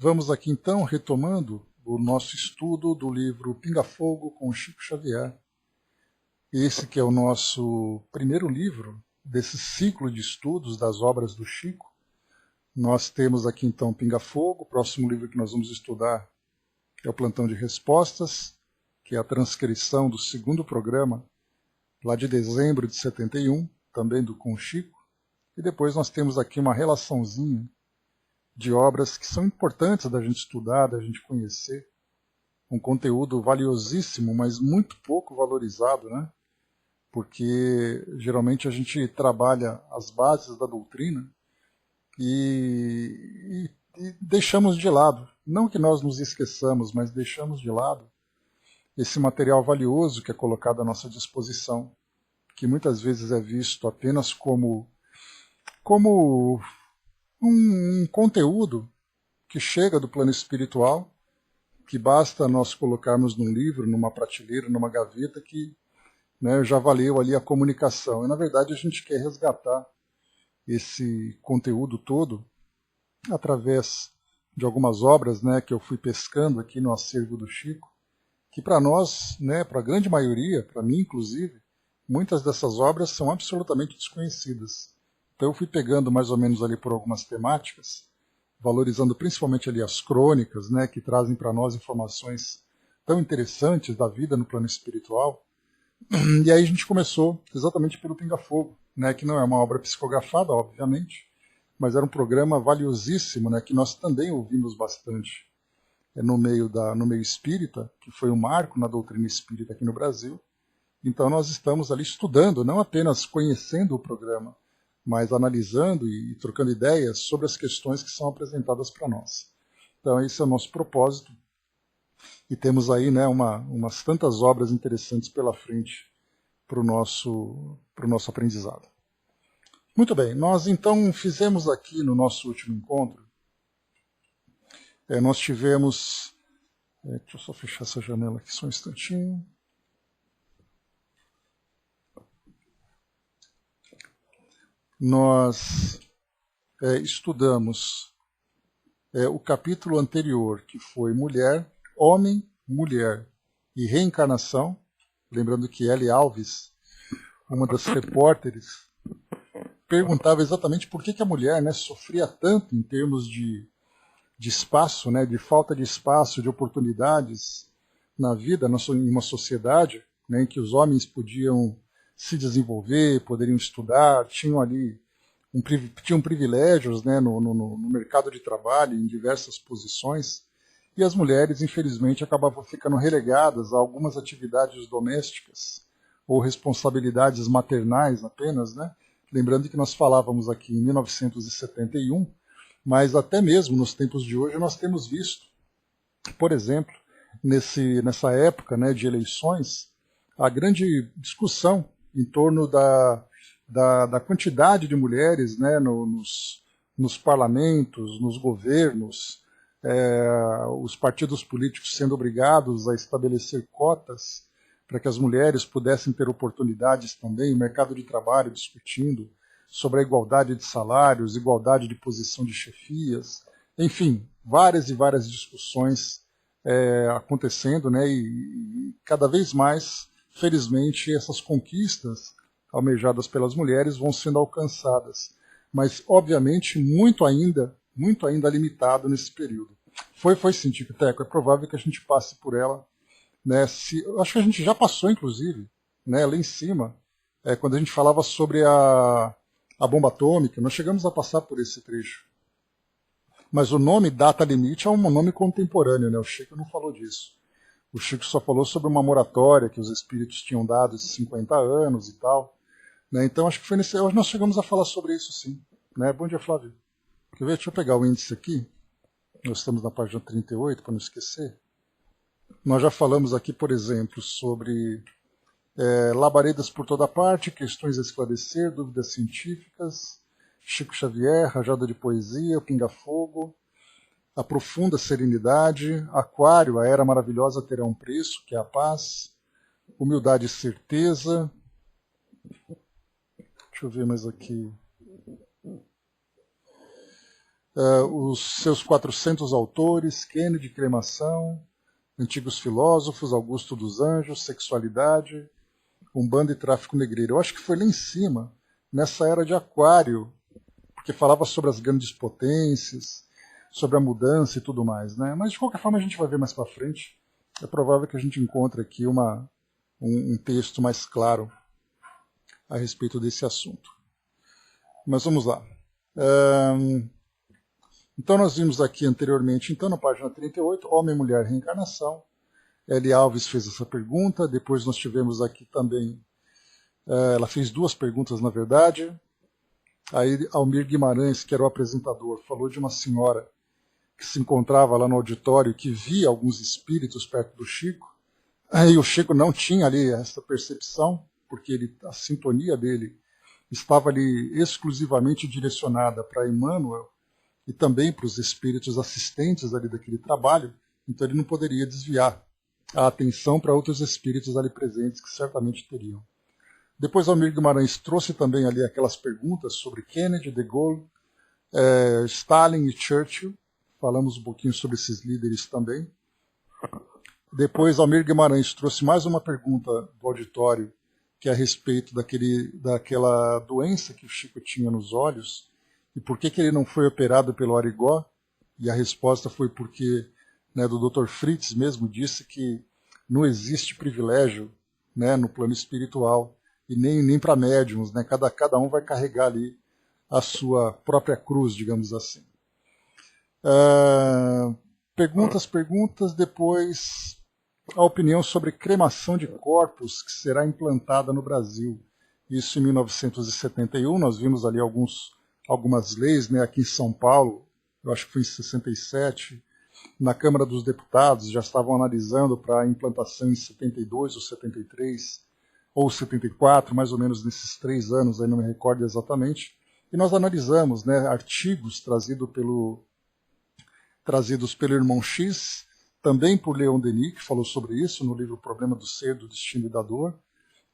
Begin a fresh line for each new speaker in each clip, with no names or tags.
Vamos aqui então retomando o nosso estudo do livro Pinga Fogo com Chico Xavier. Esse que é o nosso primeiro livro desse ciclo de estudos das obras do Chico. Nós temos aqui então Pinga Fogo, o próximo livro que nós vamos estudar é o Plantão de Respostas, que é a transcrição do segundo programa, lá de dezembro de 71, também do com Chico. E depois nós temos aqui uma relaçãozinha de obras que são importantes da gente estudar, da gente conhecer. Um conteúdo valiosíssimo, mas muito pouco valorizado, né? Porque geralmente a gente trabalha as bases da doutrina e deixamos de lado. Não que nós nos esqueçamos, mas deixamos de lado esse material valioso que é colocado à nossa disposição, que muitas vezes é visto apenas como um conteúdo que chega do plano espiritual, que basta nós colocarmos num livro, numa prateleira, numa gaveta, que já valeu ali a comunicação. E, na verdade, a gente quer resgatar esse conteúdo todo através de algumas obras que eu fui pescando aqui no acervo do Chico, que para nós, para a grande maioria, para mim inclusive, muitas dessas obras são absolutamente desconhecidas. Então eu fui pegando mais ou menos ali por algumas temáticas, valorizando principalmente ali as crônicas, que trazem para nós informações tão interessantes da vida no plano espiritual. E aí a gente começou exatamente pelo Pinga Fogo, que não é uma obra psicografada, obviamente, mas era um programa valiosíssimo, que nós também ouvimos bastante no meio espírita, que foi um marco na doutrina espírita aqui no Brasil. Então nós estamos ali estudando, não apenas conhecendo o programa, mas analisando e trocando ideias sobre as questões que são apresentadas para nós. Então esse é o nosso propósito. E temos aí umas tantas obras interessantes pela frente para o nosso aprendizado. Muito bem, nós então fizemos aqui no nosso último encontro, nós tivemos... deixa eu só fechar essa janela aqui só um instantinho. Nós estudamos o capítulo anterior, que foi Mulher, Homem, Mulher e Reencarnação. Lembrando que Eli Alves, uma das repórteres, perguntava exatamente por que a mulher sofria tanto em termos de espaço, de falta de espaço, de oportunidades na vida, em uma sociedade em que os homens podiam se desenvolver, poderiam estudar, tinham privilégios no mercado de trabalho, em diversas posições, e as mulheres, infelizmente, acabavam ficando relegadas a algumas atividades domésticas ou responsabilidades maternais apenas, Lembrando que nós falávamos aqui em 1971, mas até mesmo nos tempos de hoje nós temos visto, por exemplo, nessa época de eleições, a grande discussão em torno da quantidade de mulheres nos parlamentos, nos governos, os partidos políticos sendo obrigados a estabelecer cotas para que as mulheres pudessem ter oportunidades também, o mercado de trabalho discutindo sobre a igualdade de salários, igualdade de posição de chefias, enfim, várias e várias discussões acontecendo, e cada vez mais, felizmente, essas conquistas almejadas pelas mulheres vão sendo alcançadas, mas, obviamente, muito ainda limitado nesse período. Foi sim, Tico Teco, é provável que a gente passe por ela, acho que a gente já passou, inclusive, lá em cima, quando a gente falava sobre a bomba atômica, nós chegamos a passar por esse trecho. Mas o nome data limite é um nome contemporâneo, o Chico não falou disso. O Chico só falou sobre uma moratória que os espíritos tinham dado de 50 anos e tal. Então acho que foi hoje nós chegamos a falar sobre isso sim. Bom dia, Flávio. Quer ver? Deixa eu pegar o índice aqui. Nós estamos na página 38, para não esquecer. Nós já falamos aqui, por exemplo, sobre labaredas por toda parte, questões a esclarecer, dúvidas científicas, Chico Xavier, Rajada de Poesia, Pinga Fogo, A Profunda Serenidade, Aquário, A Era Maravilhosa Terá um Preço, que é a paz, Humildade e Certeza. Deixa eu ver mais aqui. os seus 400 autores, Kennedy, cremação, antigos filósofos, Augusto dos Anjos, sexualidade, Umbanda e tráfico negreiro. Eu acho que foi lá em cima, nessa era de Aquário, porque falava sobre as grandes potências, sobre a mudança e tudo mais, né? Mas de qualquer forma a gente vai ver mais para frente. É provável que a gente encontre aqui um texto mais claro a respeito desse assunto. Mas vamos lá. Então nós vimos aqui anteriormente, então na página 38, Homem, Mulher, Reencarnação. L. Alves fez essa pergunta, depois nós tivemos aqui também, ela fez duas perguntas na verdade. Aí Almir Guimarães, que era o apresentador, falou de uma senhora que se encontrava lá no auditório, que via alguns espíritos perto do Chico. Aí o Chico não tinha ali essa percepção, porque a sintonia dele estava ali exclusivamente direcionada para Emmanuel e também para os espíritos assistentes ali daquele trabalho, então ele não poderia desviar a atenção para outros espíritos ali presentes que certamente teriam. Depois Almir Guimarães trouxe também ali aquelas perguntas sobre Kennedy, De Gaulle, Stalin e Churchill. Falamos um pouquinho sobre esses líderes também. Depois Almir Guimarães trouxe mais uma pergunta do auditório, que é a respeito daquela doença que o Chico tinha nos olhos, e por que ele não foi operado pelo Arigó, e a resposta foi porque, né, do Dr. Fritz mesmo disse que não existe privilégio, né, no plano espiritual, e nem para médiums, né, cada um vai carregar ali a sua própria cruz, digamos assim. Perguntas, depois a opinião sobre cremação de corpos que será implantada no Brasil. Isso em 1971, nós vimos ali algumas leis, né, aqui em São Paulo, eu acho que foi em 67, na Câmara dos Deputados já estavam analisando para a implantação em 72 ou 73, ou 74, mais ou menos nesses 3 anos, aí não me recordo exatamente, e nós analisamos, né, artigos trazidos pelo irmão X, também por Leon Denis, que falou sobre isso no livro O Problema do Ser, do Destino e da Dor,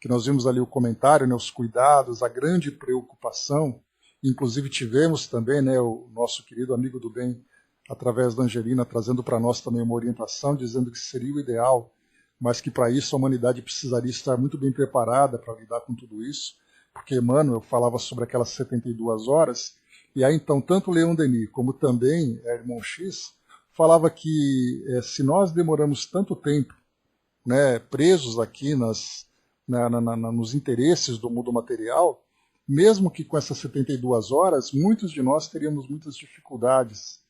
que nós vimos ali o comentário, né, os cuidados, a grande preocupação. Inclusive tivemos também, né, o nosso querido amigo do bem, através da Angelina, trazendo para nós também uma orientação, dizendo que seria o ideal, mas que para isso a humanidade precisaria estar muito bem preparada para lidar com tudo isso, porque Emmanuel falava sobre aquelas 72 horas, e aí então tanto Leon Denis como também Irmão X falava que se nós demoramos tanto tempo, né, presos aqui nos interesses do mundo material, mesmo que com essas 72 horas, muitos de nós teríamos muitas dificuldades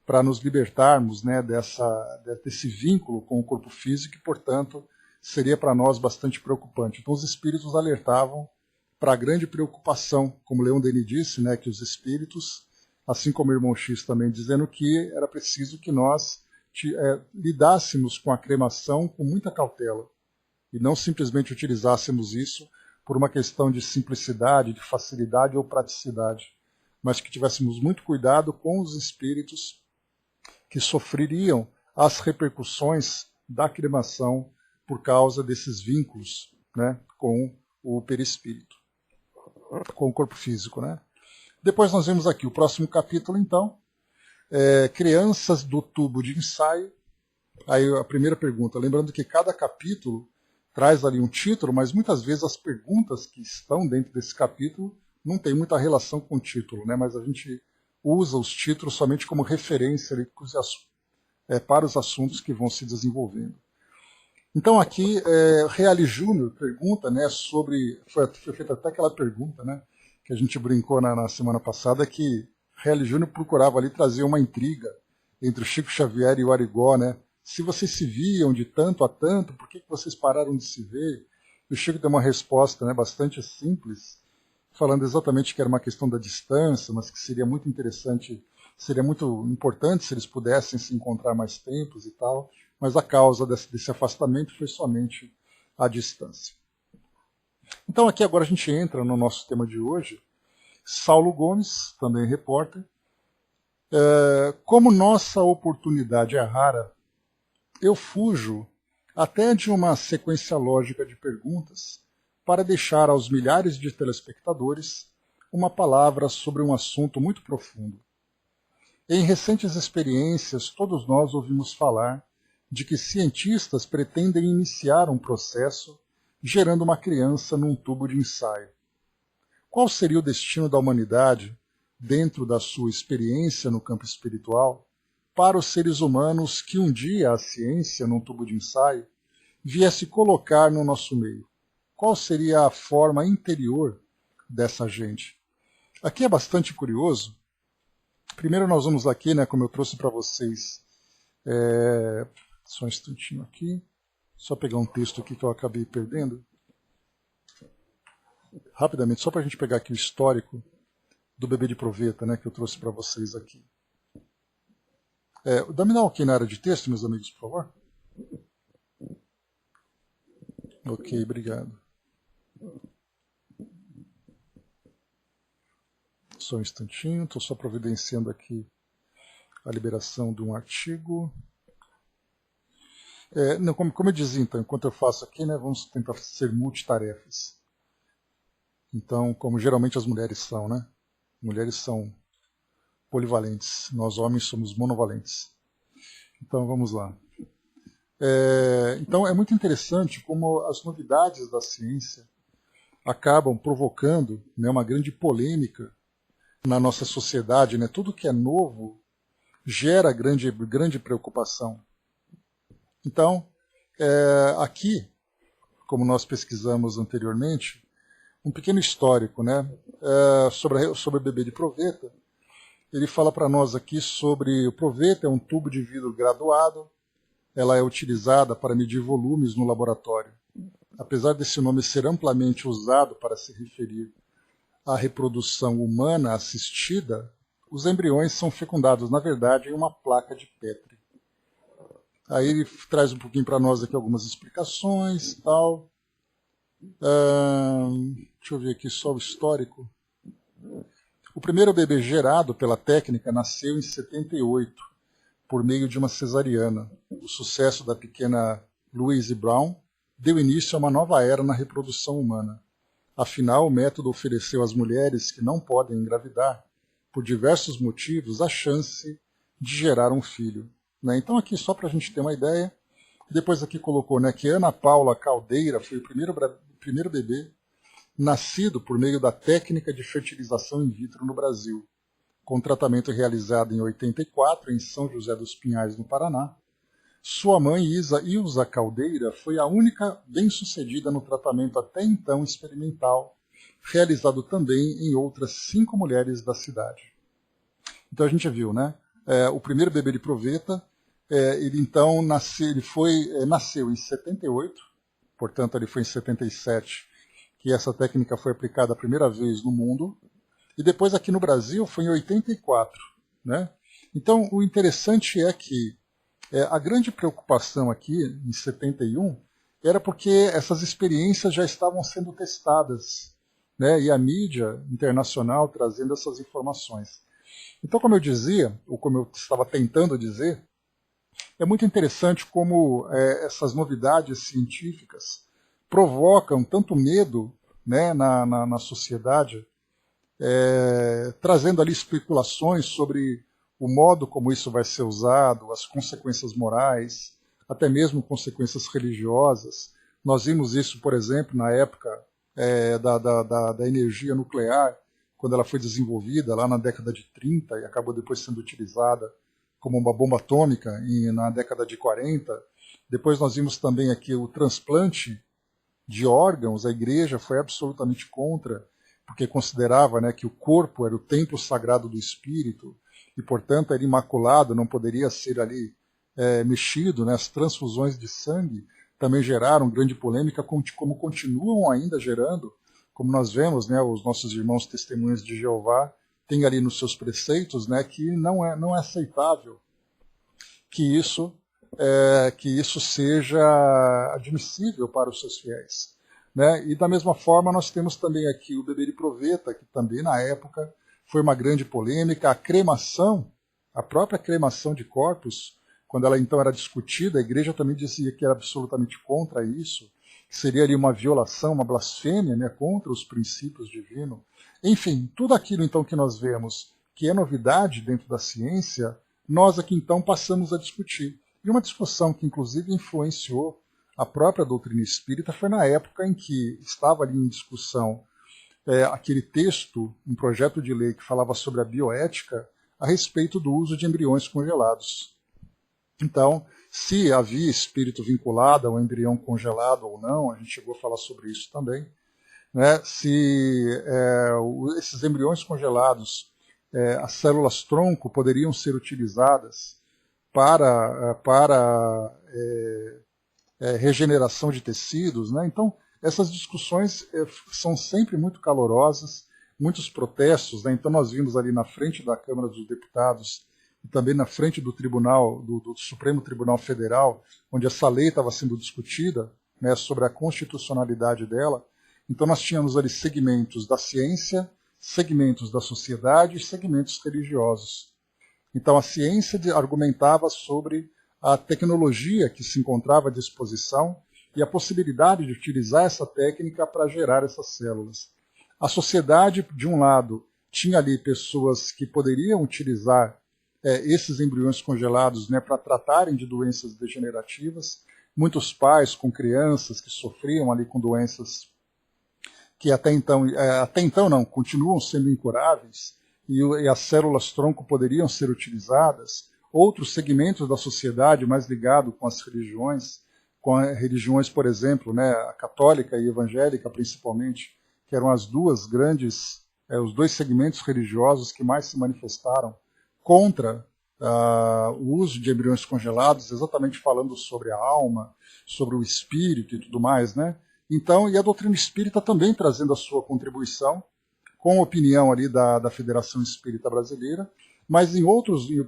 para nos libertarmos, né, desse vínculo com o corpo físico e, portanto, seria para nós bastante preocupante. Então os espíritos alertavam para a grande preocupação, como Leon Denis disse, né, que os espíritos, assim como o irmão X também, dizendo que era preciso que nós lidássemos com a cremação com muita cautela e não simplesmente utilizássemos isso por uma questão de simplicidade, de facilidade ou praticidade, mas que tivéssemos muito cuidado com os espíritos que sofreriam as repercussões da cremação por causa desses vínculos, né, com o perispírito, com o corpo físico, né? Depois nós vemos aqui o próximo capítulo, então, crianças do tubo de ensaio. Aí a primeira pergunta, lembrando que cada capítulo traz ali um título, mas muitas vezes as perguntas que estão dentro desse capítulo não tem muita relação com o título, né? Mas a gente usa os títulos somente como referência ali para os assuntos que vão se desenvolvendo. Então aqui, Reale Júnior pergunta, né, sobre, foi feita até aquela pergunta, né, que a gente brincou na semana passada, que Reale Júnior procurava ali trazer uma intriga entre o Chico Xavier e o Arigó, né? Se vocês se viam de tanto a tanto, por que vocês pararam de se ver? E o Chico deu uma resposta, né, bastante simples, falando exatamente que era uma questão da distância, mas que seria muito interessante, seria muito importante se eles pudessem se encontrar mais tempos e tal, mas a causa desse afastamento foi somente a distância. Então aqui agora a gente entra no nosso tema de hoje, Saulo Gomes, também repórter. Como nossa oportunidade é rara, eu fujo até de uma sequência lógica de perguntas para deixar aos milhares de telespectadores uma palavra sobre um assunto muito profundo. Em recentes experiências, todos nós ouvimos falar de que cientistas pretendem iniciar um processo gerando uma criança num tubo de ensaio. Qual seria o destino da humanidade, dentro da sua experiência no campo espiritual, para os seres humanos que um dia a ciência, num tubo de ensaio, viesse colocar no nosso meio? Qual seria a forma interior dessa gente? Aqui é bastante curioso. Primeiro nós vamos aqui, né, como eu trouxe para vocês, só um instantinho aqui, só pegar um texto aqui que eu acabei perdendo. Rapidamente, só para a gente pegar aqui o histórico do bebê de proveta, né, que eu trouxe para vocês aqui. Dá-me dar aqui na área de texto, meus amigos, por favor. Ok, obrigado. Só um instantinho, estou só providenciando aqui a liberação de um artigo. Não, como eu dizia, então, enquanto eu faço aqui, né, vamos tentar ser multitarefas. Então, como geralmente as mulheres são, né? Mulheres são polivalentes, nós homens somos monovalentes. Então, vamos lá. Então, é muito interessante como as novidades da ciência acabam provocando, né, uma grande polêmica na nossa sociedade, né? Tudo que é novo gera grande preocupação. Então, aqui, como nós pesquisamos anteriormente, um pequeno histórico, né? sobre o bebê de proveta. Ele fala para nós aqui sobre o proveta, é um tubo de vidro graduado, ela é utilizada para medir volumes no laboratório. Apesar desse nome ser amplamente usado para se referir à reprodução humana assistida, os embriões são fecundados, na verdade, em uma placa de Petri. Aí ele traz um pouquinho para nós aqui algumas explicações e tal. Deixa eu ver aqui só o histórico. O primeiro bebê gerado pela técnica nasceu em 78, por meio de uma cesariana. O sucesso da pequena Louise Brown deu início a uma nova era na reprodução humana. Afinal, o método ofereceu às mulheres que não podem engravidar, por diversos motivos, a chance de gerar um filho. Né? Então aqui, só para a gente ter uma ideia, depois aqui colocou, né, que Ana Paula Caldeira foi o primeiro bebê nascido por meio da técnica de fertilização in vitro no Brasil, com tratamento realizado em 84 em São José dos Pinhais, no Paraná. Sua mãe, Ilza Caldeira, foi a única bem-sucedida no tratamento até então experimental, realizado também em outras 5 mulheres da cidade. Então a gente viu, né? O primeiro bebê de proveta, ele então nasceu em 78, portanto ele foi em 77 que essa técnica foi aplicada a primeira vez no mundo, e depois aqui no Brasil foi em 84. Né? Então o interessante é que a grande preocupação aqui, em 71, era porque essas experiências já estavam sendo testadas, né? E a mídia internacional trazendo essas informações. Então, como eu dizia, ou como eu estava tentando dizer, é muito interessante como essas novidades científicas provocam tanto medo, né, na sociedade, trazendo ali especulações sobre o modo como isso vai ser usado, as consequências morais, até mesmo consequências religiosas. Nós vimos isso, por exemplo, na época da energia nuclear, quando ela foi desenvolvida lá na década de 30 e acabou depois sendo utilizada como uma bomba atômica na década de 40. Depois nós vimos também aqui o transplante de órgãos. A igreja foi absolutamente contra, porque considerava, né, que o corpo era o templo sagrado do espírito e, portanto, era imaculado, não poderia ser ali mexido. Né? As transfusões de sangue também geraram grande polêmica, como continuam ainda gerando, como nós vemos, né, os nossos irmãos testemunhas de Jeová têm ali nos seus preceitos, né, que não é aceitável que isso seja admissível para os seus fiéis. Né? E da mesma forma nós temos também aqui o bebê de proveta, que também na época foi uma grande polêmica. A cremação, a própria cremação de corpos, quando ela então era discutida, a igreja também dizia que era absolutamente contra isso, que seria ali uma violação, uma blasfêmia, né, contra os princípios divinos. Enfim, tudo aquilo então que nós vemos que é novidade dentro da ciência, nós aqui então passamos a discutir. E uma discussão que inclusive influenciou a própria doutrina espírita foi na época em que estava ali em discussão aquele texto, um projeto de lei que falava sobre a bioética a respeito do uso de embriões congelados. Então, se havia espírito vinculado ao embrião congelado ou não, a gente chegou a falar sobre isso também, né? Se esses embriões congelados, as células-tronco poderiam ser utilizadas para regeneração de tecidos, né? Então, essas discussões são sempre muito calorosas, muitos protestos, né? Então nós vimos ali na frente da Câmara dos Deputados e também na frente do Tribunal, do Supremo Tribunal Federal, onde essa lei estava sendo discutida, né, sobre a constitucionalidade dela. Então nós tínhamos ali segmentos da ciência, segmentos da sociedade e segmentos religiosos. Então a ciência argumentava sobre a tecnologia que se encontrava à disposição e a possibilidade de utilizar essa técnica para gerar essas células. A sociedade, de um lado, tinha ali pessoas que poderiam utilizar esses embriões congelados, né, para tratarem de doenças degenerativas. Muitos pais com crianças que sofriam ali com doenças que até então não, continuam sendo incuráveis, e as células-tronco poderiam ser utilizadas. Outros segmentos da sociedade mais ligados com as religiões, por exemplo, né, a católica e evangélica principalmente, que eram as duas grandes, os dois segmentos religiosos que mais se manifestaram contra o uso de embriões congelados, exatamente falando sobre a alma, sobre o espírito e tudo mais, né? Então, e a doutrina espírita também trazendo a sua contribuição, com a opinião ali da Federação Espírita Brasileira, mas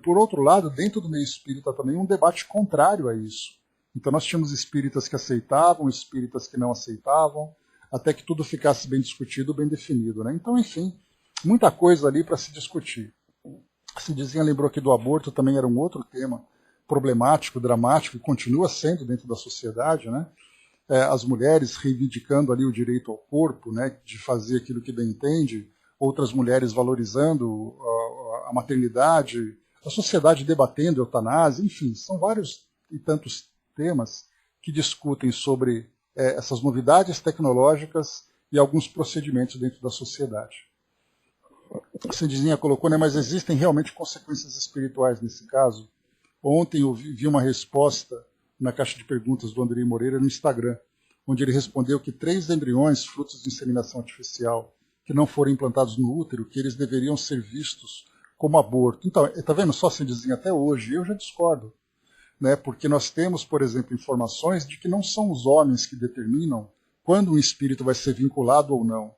por outro lado, dentro do meio espírita também, um debate contrário a isso. Então nós tínhamos espíritas que aceitavam, espíritas que não aceitavam, até que tudo ficasse bem discutido, bem definido, né? Então, enfim, muita coisa ali para se discutir. A Cidizinha lembrou aqui do aborto, também era um outro tema problemático, dramático, e continua sendo dentro da sociedade, né? As mulheres reivindicando ali o direito ao corpo, né, de fazer aquilo que bem entende, outras mulheres valorizando a maternidade, a sociedade debatendo eutanásia, enfim, são vários e tantos temas que discutem sobre essas novidades tecnológicas e alguns procedimentos dentro da sociedade. A Cidizinha colocou, né, mas existem realmente consequências espirituais nesse caso? Ontem eu vi uma resposta na caixa de perguntas do Andrei Moreira no Instagram, onde ele respondeu que 3 embriões, frutos de inseminação artificial, que não foram implantados no útero, que eles deveriam ser vistos como aborto. Então, está vendo só, se dizem até hoje, eu já discordo, né? Porque nós temos, por exemplo, informações de que não são os homens que determinam quando um espírito vai ser vinculado ou não,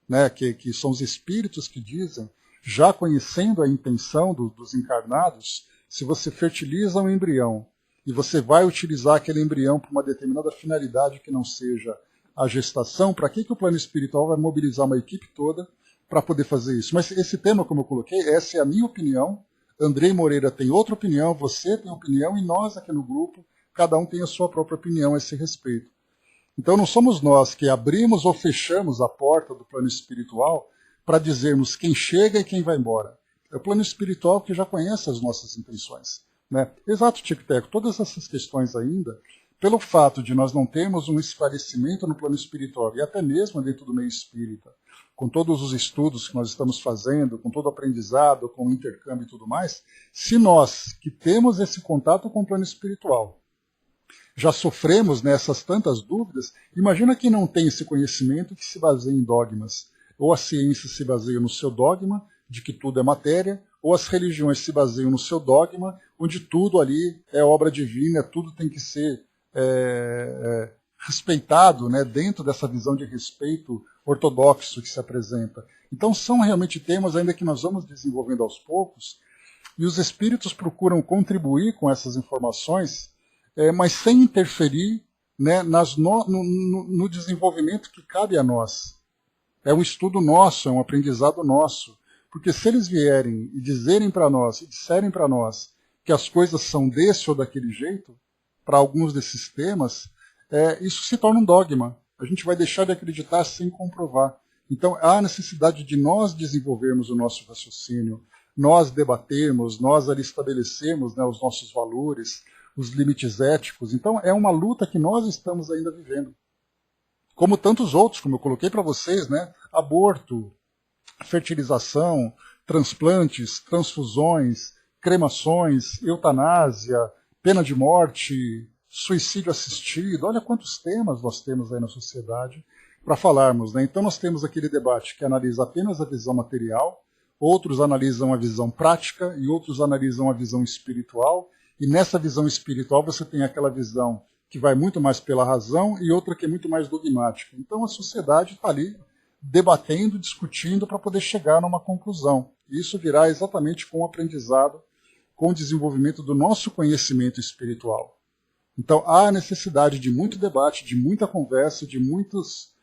né? Que são os espíritos que dizem, já conhecendo a intenção dos encarnados, se você fertiliza um embrião e você vai utilizar aquele embrião para uma determinada finalidade que não seja a gestação, para que o plano espiritual vai mobilizar uma equipe toda para poder fazer isso? Mas esse tema, como eu coloquei, essa é a minha opinião, Andrei Moreira tem outra opinião, você tem opinião, e nós aqui no grupo, cada um tem a sua própria opinião a esse respeito. Então não somos nós que abrimos ou fechamos a porta do plano espiritual para dizermos quem chega e quem vai embora. É o plano espiritual que já conhece as nossas intenções, né? Exato, Tic-Teco, todas essas questões ainda, pelo fato de nós não termos um esclarecimento no plano espiritual, e até mesmo dentro do meio espírita, com todos os estudos que nós estamos fazendo, com todo o aprendizado, com o intercâmbio e tudo mais, se nós que temos esse contato com o plano espiritual já sofremos nessas tantas dúvidas, imagina quem não tem esse conhecimento que se baseia em dogmas. Ou a ciência se baseia no seu dogma, de que tudo é matéria, ou as religiões se baseiam no seu dogma, onde tudo ali é obra divina, tudo tem que ser respeitado, né, dentro dessa visão de respeito ortodoxo que se apresenta. Então são realmente temas ainda que nós vamos desenvolvendo aos poucos, e os espíritos procuram contribuir com essas informações, mas sem interferir, né, no desenvolvimento que cabe a nós. É um estudo nosso, é um aprendizado nosso. Porque se eles vierem e disserem para nós que as coisas são desse ou daquele jeito, para alguns desses temas, isso se torna um dogma. A gente vai deixar de acreditar sem comprovar. Então há necessidade de nós desenvolvermos o nosso raciocínio, nós debatermos, nós ali estabelecemos, né, os nossos valores, os limites éticos. Então é uma luta que nós estamos ainda vivendo. Como tantos outros, como eu coloquei para vocês, né, aborto, fertilização, transplantes, transfusões, cremações, eutanásia, pena de morte, suicídio assistido. Olha quantos temas nós temos aí na sociedade para falarmos, né? Então nós temos aquele debate que analisa apenas a visão material, outros analisam a visão prática e outros analisam a visão espiritual. E nessa visão espiritual você tem aquela visão que vai muito mais pela razão e outra que é muito mais dogmática. Então a sociedade está ali debatendo, discutindo para poder chegar numa conclusão. E isso virá exatamente com o aprendizado, com o desenvolvimento do nosso conhecimento espiritual. Então há necessidade de muito debate, de muita conversa, de muitos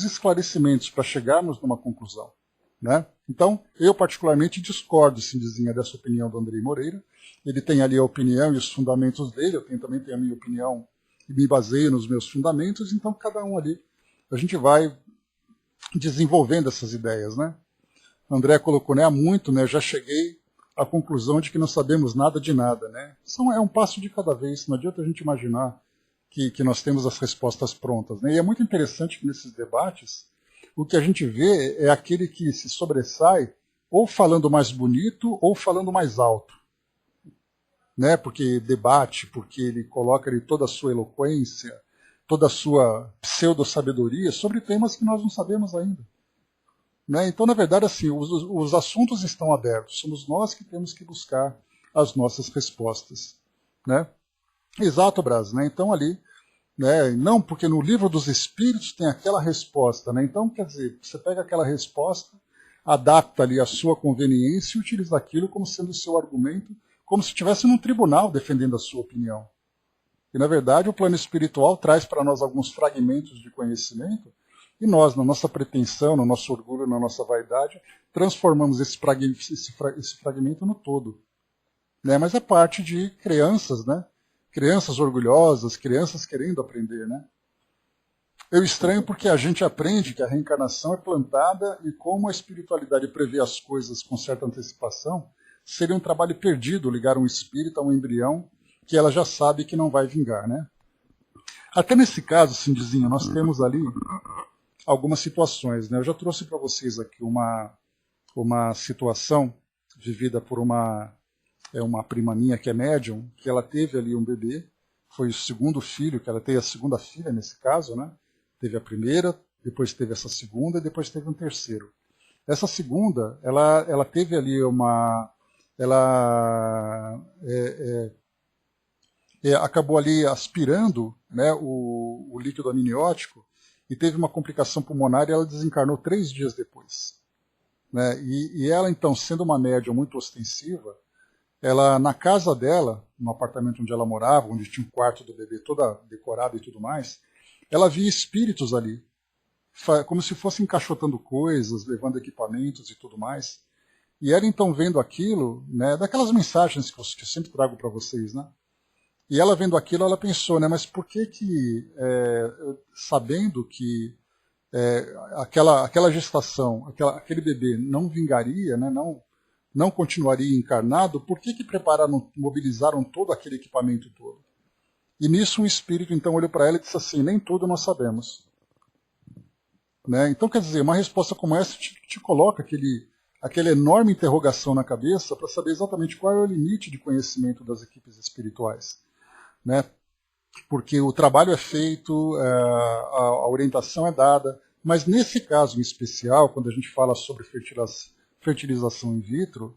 esclarecimentos para chegarmos numa conclusão, né? Então, eu particularmente discordo, Cindizinha, dessa opinião do Andrei Moreira. Ele tem ali a opinião e os fundamentos dele, eu também tenho a minha opinião e me baseio nos meus fundamentos, então cada um ali, a gente vai desenvolvendo essas ideias, né? O André colocou, né, há muito, né, já cheguei à conclusão de que não sabemos nada de nada, né? É um passo de cada vez, não adianta a gente imaginar que nós temos as respostas prontas, né? E é muito interessante que nesses debates, o que a gente vê é aquele que se sobressai ou falando mais bonito ou falando mais alto, né? Porque debate, porque ele coloca ali toda a sua eloquência, toda a sua pseudo-sabedoria sobre temas que nós não sabemos ainda, né? Então, na verdade, assim, os assuntos estão abertos, somos nós que temos que buscar as nossas respostas, né? Exato, Braz, né? Então ali, né? Não, porque no livro dos Espíritos tem aquela resposta, né? Então, quer dizer, você pega aquela resposta, adapta ali a sua conveniência e utiliza aquilo como sendo o seu argumento, como se estivesse num tribunal defendendo a sua opinião. E, na verdade, o plano espiritual traz para nós alguns fragmentos de conhecimento e nós, na nossa pretensão, no nosso orgulho, na nossa vaidade, transformamos esse fragmento no todo, né? Mas é parte de crianças, né? Crianças orgulhosas, crianças querendo aprender, né? Eu estranho porque a gente aprende que a reencarnação é plantada e como a espiritualidade prevê as coisas com certa antecipação, seria um trabalho perdido ligar um espírito a um embrião que ela já sabe que não vai vingar, né? Até nesse caso, Cindizinho, nós temos ali algumas situações, né? Eu já trouxe para vocês aqui uma situação vivida por uma prima minha que é médium, que ela teve ali um bebê, foi o segundo filho, que ela teve a segunda filha nesse caso, né? Teve a primeira, depois teve essa segunda e depois teve um terceiro. Essa segunda, ela teve ali acabou ali aspirando, né, o líquido amniótico e teve uma complicação pulmonar e ela desencarnou 3 dias depois, né? E ela, então, sendo uma médium muito ostensiva, ela, na casa dela, no apartamento onde ela morava, onde tinha um quarto do bebê toda decorada e tudo mais, ela via espíritos ali, como se fossem encaixotando coisas, levando equipamentos e tudo mais. E ela, então, vendo aquilo, né, daquelas mensagens que eu sempre trago para vocês, né? E ela vendo aquilo, ela pensou, né, mas por que sabendo que aquela gestação, aquele bebê não vingaria, né, não continuaria encarnado, por que prepararam, mobilizaram todo aquele equipamento todo? E nisso um espírito então olhou para ela e disse assim, nem tudo nós sabemos, né? Então, quer dizer, uma resposta como essa te coloca aquela enorme interrogação na cabeça para saber exatamente qual é o limite de conhecimento das equipes espirituais, né? Porque o trabalho é feito, a orientação é dada, mas nesse caso em especial, quando a gente fala sobre fertilização in vitro,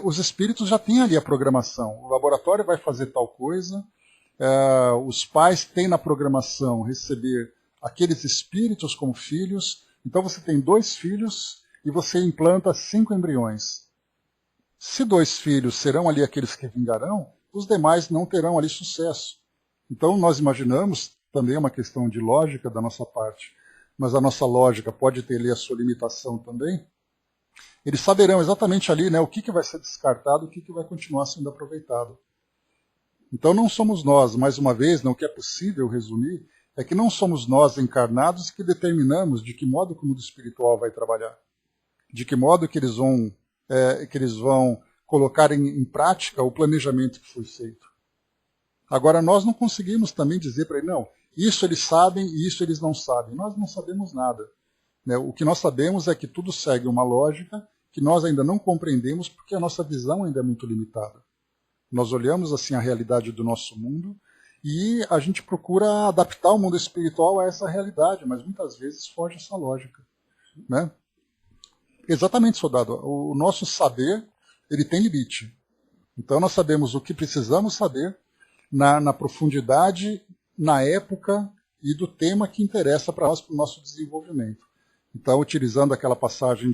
os espíritos já têm ali a programação. O laboratório vai fazer tal coisa, os pais têm na programação receber aqueles espíritos como filhos. Então você tem 2 filhos e você implanta 5 embriões. Se 2 filhos serão ali aqueles que vingarão, os demais não terão ali sucesso. Então nós imaginamos, também é uma questão de lógica da nossa parte, mas a nossa lógica pode ter ali a sua limitação também. Eles saberão exatamente ali, né, o que vai ser descartado, o que vai continuar sendo aproveitado. Então não somos nós, mais uma vez, o que é possível resumir, é que não somos nós encarnados que determinamos de que modo que o mundo espiritual vai trabalhar, de que modo que eles vão que eles vão colocar em prática o planejamento que foi feito. Agora, nós não conseguimos também dizer para ele, não, isso eles sabem e isso eles não sabem. Nós não sabemos nada. Né? O que nós sabemos é que tudo segue uma lógica que nós ainda não compreendemos porque a nossa visão ainda é muito limitada. Nós olhamos assim a realidade do nosso mundo e a gente procura adaptar o mundo espiritual a essa realidade, mas muitas vezes foge essa lógica. Né? Exatamente, soldado. O nosso saber, ele tem limite. Então nós sabemos o que precisamos saber na profundidade, na época e do tema que interessa para nós, para o nosso desenvolvimento. Então, utilizando aquela passagem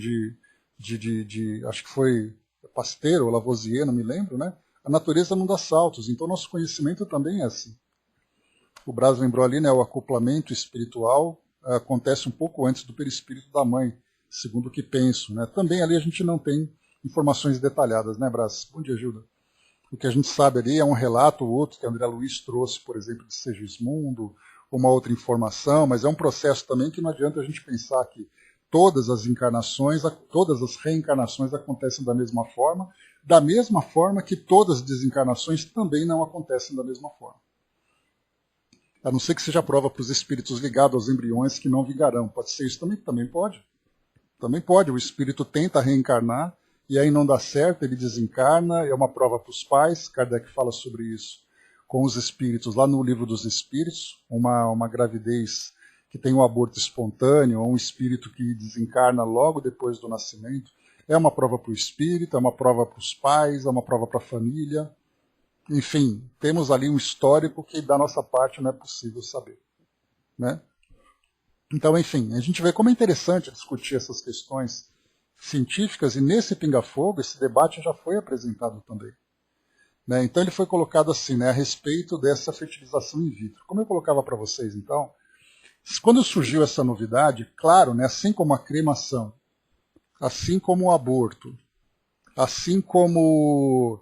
acho que foi Pasteur ou Lavoisier, não me lembro, né? A natureza não dá saltos, então nosso conhecimento também é assim. O Braz lembrou ali, né, o acoplamento espiritual acontece um pouco antes do perispírito da mãe, segundo o que penso. Né? Também ali a gente não tem informações detalhadas, né, Braz? Bom dia, Gilda. O que a gente sabe ali é um relato ou outro que André Luiz trouxe, por exemplo, de Segismundo, uma outra informação, mas é um processo também que não adianta a gente pensar que todas as encarnações, todas as reencarnações acontecem da mesma forma que todas as desencarnações também não acontecem da mesma forma. A não ser que seja prova para os espíritos ligados aos embriões que não vingarão. Pode ser isso também? Também pode. Também pode. O espírito tenta reencarnar e aí não dá certo, ele desencarna, é uma prova para os pais. Kardec fala sobre isso com os espíritos, lá no Livro dos Espíritos, uma gravidez que tem um aborto espontâneo, ou um espírito que desencarna logo depois do nascimento. É uma prova para o espírito, é uma prova para os pais, é uma prova para a família. Enfim, temos ali um histórico que da nossa parte não é possível saber. Né? Então, enfim, a gente vê como é interessante discutir essas questões científicas, e nesse Pinga Fogo, esse debate já foi apresentado também. Né? Então ele foi colocado assim, né, a respeito dessa fertilização in vitro. Como eu colocava para vocês, então, quando surgiu essa novidade, claro, né, assim como a cremação, assim como o aborto, assim como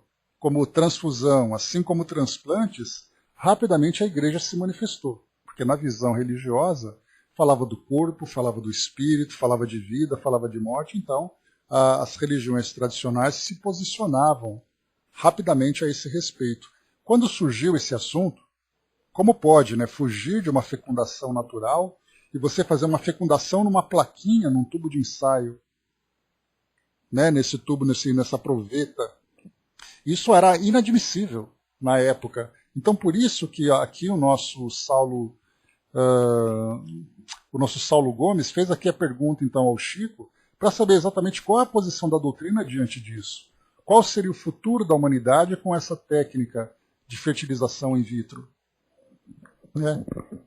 transfusão, assim como transplantes, rapidamente a igreja se manifestou. Porque na visão religiosa, falava do corpo, falava do espírito, falava de vida, falava de morte. Então, as religiões tradicionais se posicionavam rapidamente a esse respeito. Quando surgiu esse assunto, como pode, né, fugir de uma fecundação natural e você fazer uma fecundação numa plaquinha, num tubo de ensaio, né, nesse tubo, nessa proveta? Isso era inadmissível na época. Então, por isso que aqui o nosso Saulo Gomes fez aqui a pergunta então ao Chico, para saber exatamente qual é a posição da doutrina diante disso. Qual seria o futuro da humanidade com essa técnica de fertilização in vitro?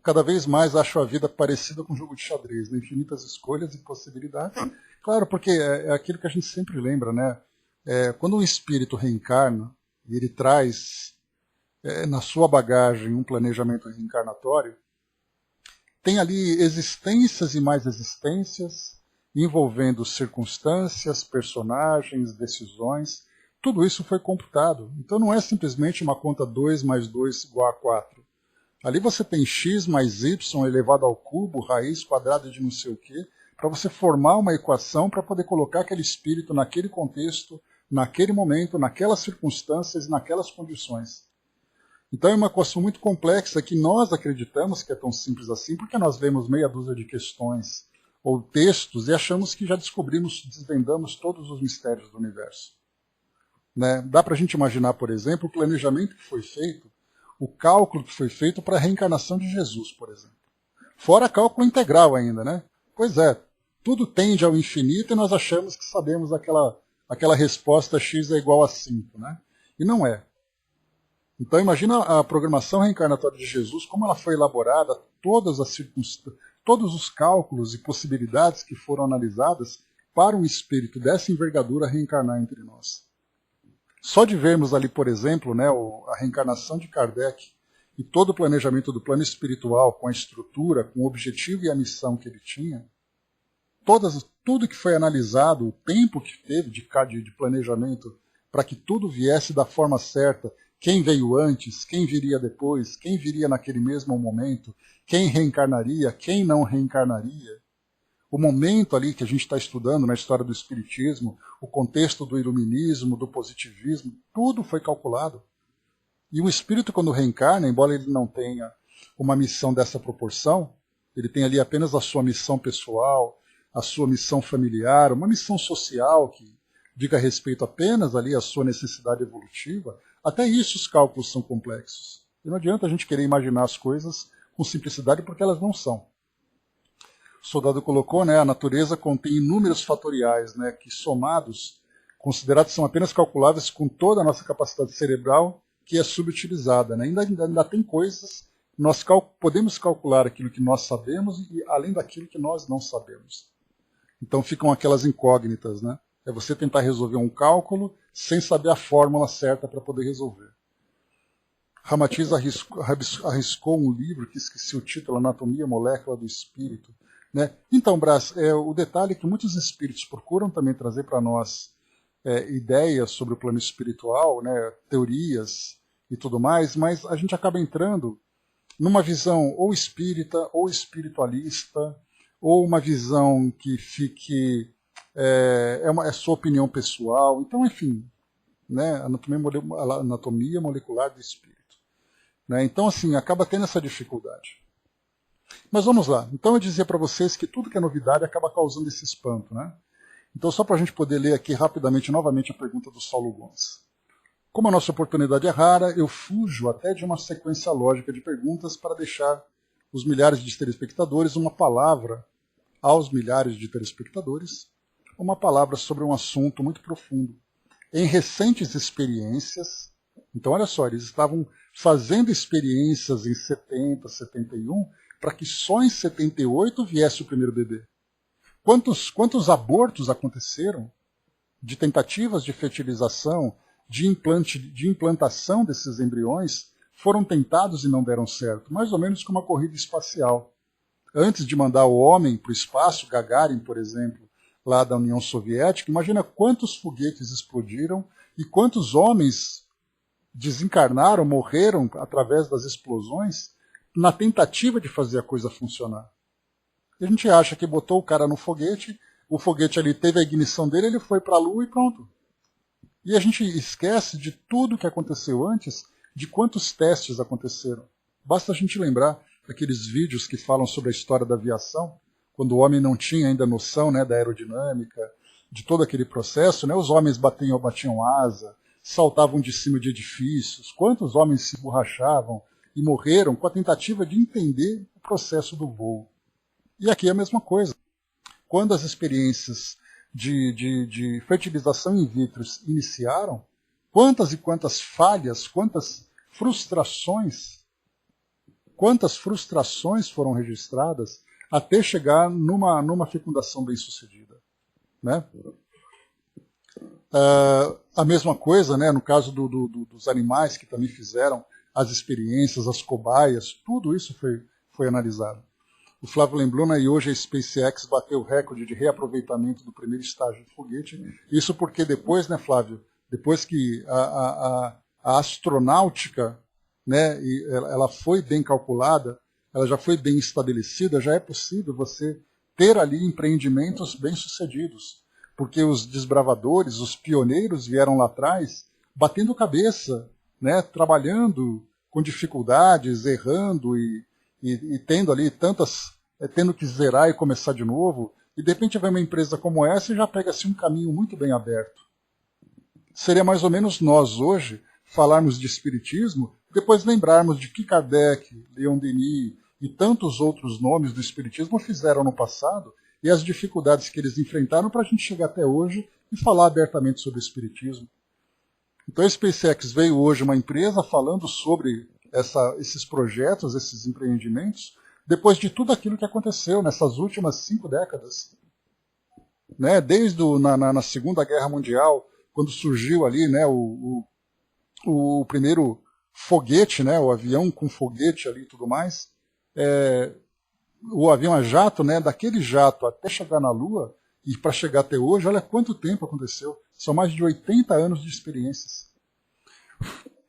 Cada vez mais acho a vida parecida com um jogo de xadrez, né? Infinitas escolhas e possibilidades. Claro, porque é aquilo que a gente sempre lembra, né? Quando um espírito reencarna, e ele traz na sua bagagem um planejamento reencarnatório, tem ali existências e mais existências, envolvendo circunstâncias, personagens, decisões. Tudo isso foi computado. Então não é simplesmente uma conta 2 mais 2 igual a 4. Ali você tem x mais y elevado ao cubo, raiz quadrada de não sei o quê, para você formar uma equação para poder colocar aquele espírito naquele contexto, naquele momento, naquelas circunstâncias e naquelas condições. Então é uma equação muito complexa que nós acreditamos que é tão simples assim, porque nós lemos meia dúzia de questões ou textos e achamos que já desvendamos todos os mistérios do universo. Né? Dá para a gente imaginar, por exemplo, o planejamento que foi feito, o cálculo que foi feito para a reencarnação de Jesus, por exemplo. Fora cálculo integral ainda, né? Pois é, tudo tende ao infinito e nós achamos que sabemos aquela resposta x é igual a 5, né? E não é. Então imagina a programação reencarnatória de Jesus, como ela foi elaborada, todos os cálculos e possibilidades que foram analisadas para um espírito dessa envergadura reencarnar entre nós. Só de vermos ali, por exemplo, né, a reencarnação de Kardec e todo o planejamento do plano espiritual, com a estrutura, com o objetivo e a missão que ele tinha, tudo que foi analisado, o tempo que teve de planejamento para que tudo viesse da forma certa, quem veio antes, quem viria depois, quem viria naquele mesmo momento, quem reencarnaria, quem não reencarnaria, o momento ali que a gente está estudando na história do Espiritismo, o contexto do Iluminismo, do positivismo, tudo foi calculado. E o espírito, quando reencarna, embora ele não tenha uma missão dessa proporção, ele tem ali apenas a sua missão pessoal, a sua missão familiar, uma missão social que diga respeito apenas ali à sua necessidade evolutiva, até isso os cálculos são complexos. E não adianta a gente querer imaginar as coisas com simplicidade porque elas não são. O soldado colocou, né, a natureza contém inúmeros fatoriais, né, que somados, considerados são apenas calculáveis com toda a nossa capacidade cerebral que é subutilizada. Né? Ainda tem coisas, nós podemos calcular aquilo que nós sabemos e além daquilo que nós não sabemos. Então ficam aquelas incógnitas, né? É você tentar resolver um cálculo sem saber a fórmula certa para poder resolver. Ramatiz arriscou um livro, que esqueci o título, Anatomia Molécula do Espírito. Né? Então, Brás, o detalhe é que muitos espíritos procuram também trazer para nós ideias sobre o plano espiritual, né? Teorias e tudo mais, mas a gente acaba entrando numa visão ou espírita, ou espiritualista, ou uma visão que fique... é sua opinião pessoal. Então, enfim, né? Anatomia molecular do espírito. Né? Então, assim, acaba tendo essa dificuldade. Mas vamos lá. Então, eu dizia para vocês que tudo que é novidade acaba causando esse espanto. Né? Então, só para a gente poder ler aqui rapidamente, novamente, a pergunta do Saulo Gomes. Como a nossa oportunidade é rara, eu fujo até de uma sequência lógica de perguntas para deixar os milhares de telespectadores uma palavra aos milhares de telespectadores, uma palavra sobre um assunto muito profundo. Em recentes experiências, então olha só, eles estavam fazendo experiências em 70, 71, para que só em 78 viesse o primeiro bebê. Quantos abortos aconteceram de tentativas de fertilização, de implantação desses embriões, foram tentados e não deram certo, mais ou menos como uma corrida espacial. Antes de mandar o homem para o espaço, Gagarin, por exemplo, lá da União Soviética, imagina quantos foguetes explodiram e quantos homens desencarnaram, morreram através das explosões na tentativa de fazer a coisa funcionar. E a gente acha que botou o cara no foguete, o foguete ali teve a ignição dele, ele foi para a Lua e pronto. E a gente esquece de tudo que aconteceu antes, de quantos testes aconteceram. Basta a gente lembrar daqueles vídeos que falam sobre a história da aviação, quando o homem não tinha ainda noção, né, da aerodinâmica, de todo aquele processo, né, os homens batiam asa, saltavam de cima de edifícios, quantos homens se borrachavam e morreram com a tentativa de entender o processo do voo. E aqui é a mesma coisa. Quando as experiências de fertilização in vitro iniciaram, quantas e quantas falhas, quantas frustrações foram registradas até chegar numa fecundação bem-sucedida. Né? A mesma coisa, né, no caso dos animais que também fizeram as experiências, as cobaias, tudo isso foi analisado. O Flávio lembrou, né, e hoje a SpaceX bateu o recorde de reaproveitamento do primeiro estágio de foguete. Isso porque depois, né, Flávio, depois que a astronáutica, né, ela foi bem calculada, ela já foi bem estabelecida, já é possível você ter ali empreendimentos bem-sucedidos. Porque os desbravadores, os pioneiros vieram lá atrás batendo cabeça, né, trabalhando com dificuldades, errando e tendo ali tendo que zerar e começar de novo, e de repente vem uma empresa como essa e já pega assim um caminho muito bem aberto. Seria mais ou menos nós hoje falarmos de espiritismo, depois lembrarmos de que Kardec, Leon Denis e tantos outros nomes do espiritismo fizeram no passado e as dificuldades que eles enfrentaram para a gente chegar até hoje e falar abertamente sobre o espiritismo. Então a SpaceX veio hoje uma empresa falando sobre esses projetos, esses empreendimentos, depois de tudo aquilo que aconteceu nessas últimas 5 décadas. Né? Desde na Segunda Guerra Mundial, quando surgiu ali, né, o primeiro foguete, né, o avião com foguete ali e tudo mais, o avião a jato, né, daquele jato até chegar na Lua, e para chegar até hoje, olha quanto tempo aconteceu. São mais de 80 anos de experiências.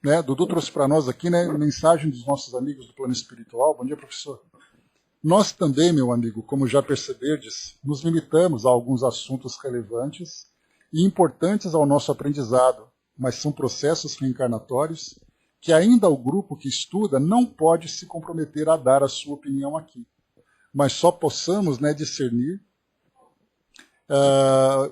Né, Dudu trouxe para nós aqui, né, mensagem dos nossos amigos do plano espiritual. Bom dia, professor. Nós também, meu amigo, como já perceberdes, nos limitamos a alguns assuntos relevantes e importantes ao nosso aprendizado, mas são processos reencarnatórios que ainda o grupo que estuda não pode se comprometer a dar a sua opinião aqui, mas só possamos, né, discernir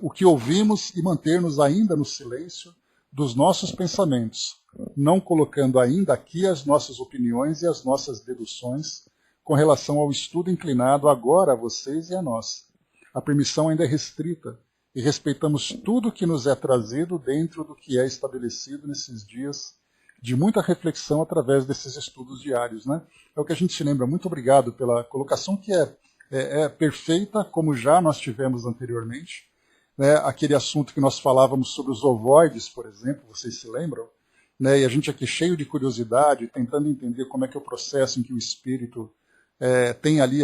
o que ouvimos e manter-nos ainda no silêncio dos nossos pensamentos, não colocando ainda aqui as nossas opiniões e as nossas deduções com relação ao estudo inclinado agora a vocês e a nós. A permissão ainda é restrita e respeitamos tudo que nos é trazido dentro do que é estabelecido nesses dias de muita reflexão através desses estudos diários, né? É o que a gente se lembra. Muito obrigado pela colocação, que é perfeita, como já nós tivemos anteriormente, né? Aquele assunto que nós falávamos sobre os ovoides, por exemplo, vocês se lembram? Né? E a gente aqui cheio de curiosidade, tentando entender como é que é o processo em que o espírito tem ali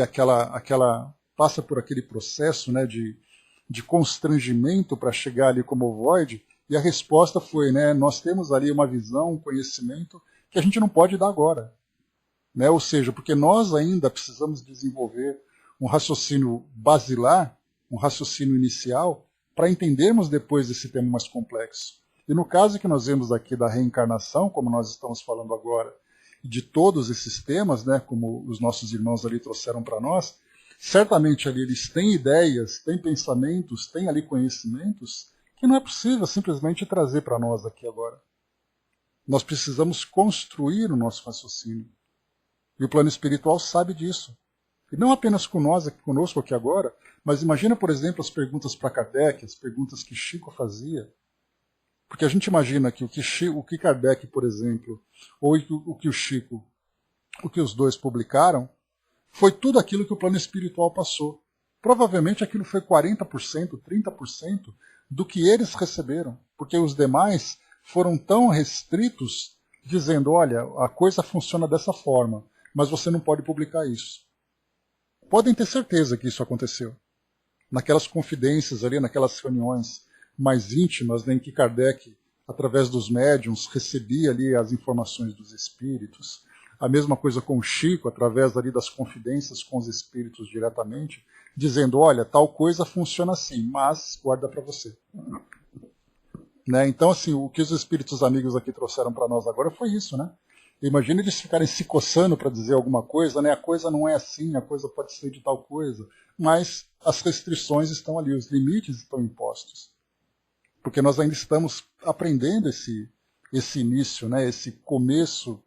passa por aquele processo, né, de constrangimento para chegar ali como ovoide, e a resposta foi, né, nós temos ali uma visão, um conhecimento que a gente não pode dar agora. Né? Ou seja, porque nós ainda precisamos desenvolver um raciocínio basilar, um raciocínio inicial, para entendermos depois esse tema mais complexo. E no caso que nós vemos aqui da reencarnação, como nós estamos falando agora, de todos esses temas, né, como os nossos irmãos ali trouxeram para nós, certamente ali eles têm ideias, têm pensamentos, têm ali conhecimentos que não é possível simplesmente trazer para nós aqui agora. Nós precisamos construir o nosso raciocínio. E o plano espiritual sabe disso. E não apenas conosco aqui agora, mas imagina, por exemplo, as perguntas para Kardec, as perguntas que Chico fazia. Porque a gente imagina que o que Kardec, por exemplo, ou o que o Chico, o que os dois publicaram, foi tudo aquilo que o plano espiritual passou. Provavelmente aquilo foi 40%, 30% do que eles receberam, porque os demais foram tão restritos, dizendo, olha, a coisa funciona dessa forma, mas você não pode publicar isso. Podem ter certeza que isso aconteceu. Naquelas confidências ali, naquelas reuniões mais íntimas, né, em que Kardec, através dos médiuns, recebia ali as informações dos espíritos. A mesma coisa com o Chico, através ali das confidências com os espíritos diretamente, dizendo, olha, tal coisa funciona assim, mas guarda para você. Né? Então, assim, o que os espíritos amigos aqui trouxeram para nós agora foi isso, né? Imagina eles ficarem se coçando para dizer alguma coisa, né? A coisa não é assim, a coisa pode ser de tal coisa, mas as restrições estão ali, os limites estão impostos. Porque nós ainda estamos aprendendo esse início, né? Esse começo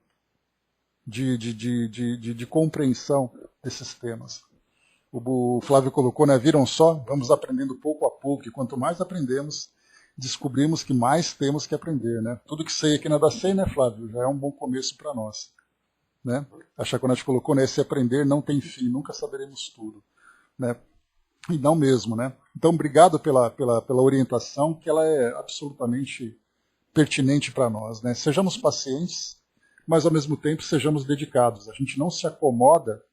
de compreensão desses temas. O Flávio colocou, né? Viram só? Vamos aprendendo pouco a pouco, e quanto mais aprendemos, descobrimos que mais temos que aprender, né? Tudo que sei aqui nada sei, né, Flávio? Já é um bom começo para nós. Né? A Chaconete colocou, né? Esse aprender não tem fim, nunca saberemos tudo. Né? E não mesmo, né? Então, obrigado pela orientação, que ela é absolutamente pertinente para nós, né? Sejamos pacientes, mas ao mesmo tempo sejamos dedicados. A gente não se acomoda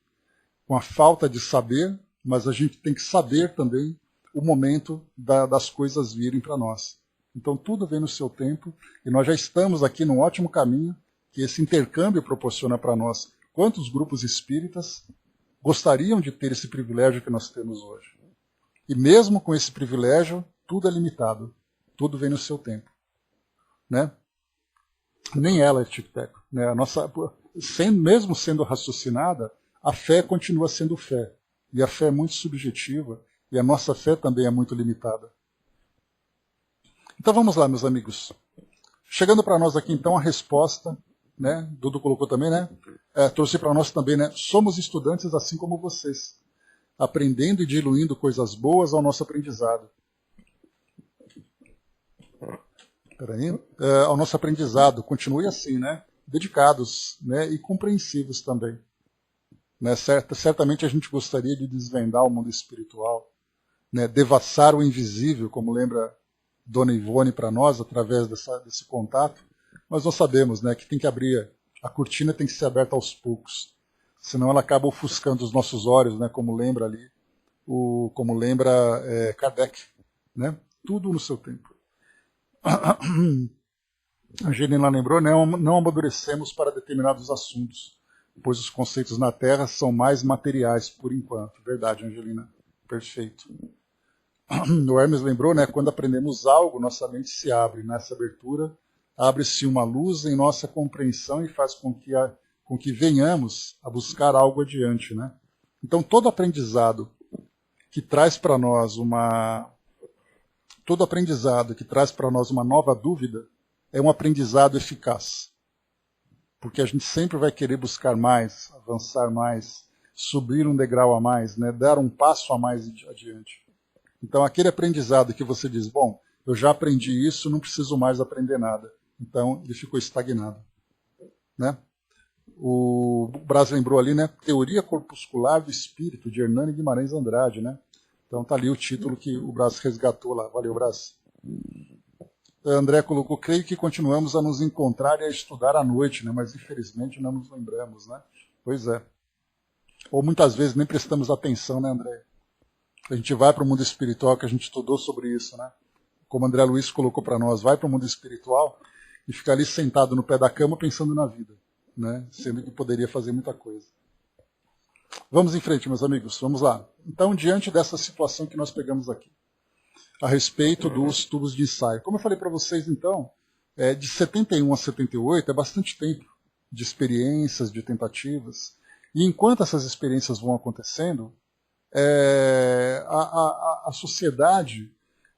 com a falta de saber, mas a gente tem que saber também o momento das coisas virem para nós. Então, tudo vem no seu tempo, e nós já estamos aqui num ótimo caminho que esse intercâmbio proporciona para nós. Quantos grupos espíritas gostariam de ter esse privilégio que nós temos hoje? E mesmo com esse privilégio, tudo é limitado. Tudo vem no seu tempo. Né? Nem ela é tic-tac. Né? Mesmo sendo raciocinada, a fé continua sendo fé. E a fé é muito subjetiva. E a nossa fé também é muito limitada. Então vamos lá, meus amigos. Chegando para nós aqui, então, a resposta, né? Dudu colocou também, né? Trouxe para nós também, né? Somos estudantes assim como vocês, aprendendo e diluindo coisas boas ao nosso aprendizado. Ao nosso aprendizado, continue assim, né? Dedicados, né? E compreensivos também. Né? Certamente a gente gostaria de desvendar o mundo espiritual, né? Devassar o invisível, como lembra Dona Ivone para nós, através desse contato, mas nós sabemos, né, que tem que abrir, a cortina tem que ser aberta aos poucos, senão ela acaba ofuscando os nossos olhos, né, como lembra ali, Kardec, né? Tudo no seu tempo. A Gene lá lembrou, né, não amadurecemos para determinados assuntos, pois os conceitos na Terra são mais materiais por enquanto. Verdade, Angelina. Perfeito. O Hermes lembrou, né, quando aprendemos algo, nossa mente se abre. Nessa abertura, abre-se uma luz em nossa compreensão e faz com que venhamos a buscar algo adiante, né? Então, todo aprendizado que traz para nós uma nova dúvida é um aprendizado eficaz. Porque a gente sempre vai querer buscar mais, avançar mais, subir um degrau a mais, né? Dar um passo a mais adiante. Então, aquele aprendizado que você diz, bom, eu já aprendi isso, não preciso mais aprender nada. Então, ele ficou estagnado. Né? O Braz lembrou ali, né? Teoria Corpuscular do Espírito, de Hernani Guimarães Andrade, né? Então tá ali o título que o Braz resgatou lá. Valeu, Braz. André colocou, creio que continuamos a nos encontrar e a estudar à noite, né? Mas infelizmente não nos lembramos, né? Pois é. Ou muitas vezes nem prestamos atenção, né, André? A gente vai para o mundo espiritual, que a gente estudou sobre isso, né? Como André Luiz colocou para nós, vai para o mundo espiritual e fica ali sentado no pé da cama pensando na vida, né? Sendo que poderia fazer muita coisa. Vamos em frente, meus amigos, vamos lá. Então, diante dessa situação que nós pegamos aqui, a respeito dos tubos de ensaio. Como eu falei para vocês, então, de 71 a 78 é bastante tempo de experiências, de tentativas. E enquanto essas experiências vão acontecendo, a sociedade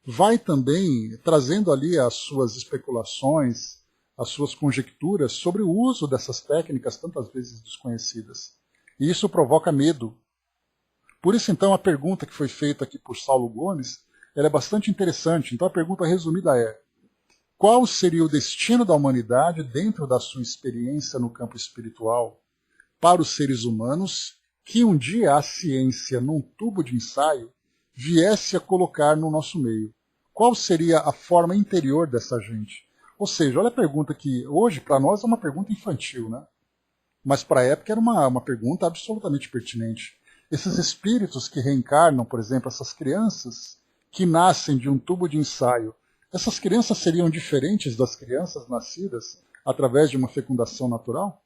vai também trazendo ali as suas especulações, as suas conjecturas sobre o uso dessas técnicas tantas vezes desconhecidas. E isso provoca medo. Por isso, então, a pergunta que foi feita aqui por Saulo Gomes, ela é bastante interessante. Então, a pergunta resumida é: qual seria o destino da humanidade dentro da sua experiência no campo espiritual para os seres humanos que um dia a ciência, num tubo de ensaio, viesse a colocar no nosso meio? Qual seria a forma interior dessa gente? Ou seja, olha a pergunta que hoje, para nós, é uma pergunta infantil, né? Mas para a época era uma pergunta absolutamente pertinente. Esses espíritos que reencarnam, por exemplo, essas crianças que nascem de um tubo de ensaio, essas crianças seriam diferentes das crianças nascidas através de uma fecundação natural?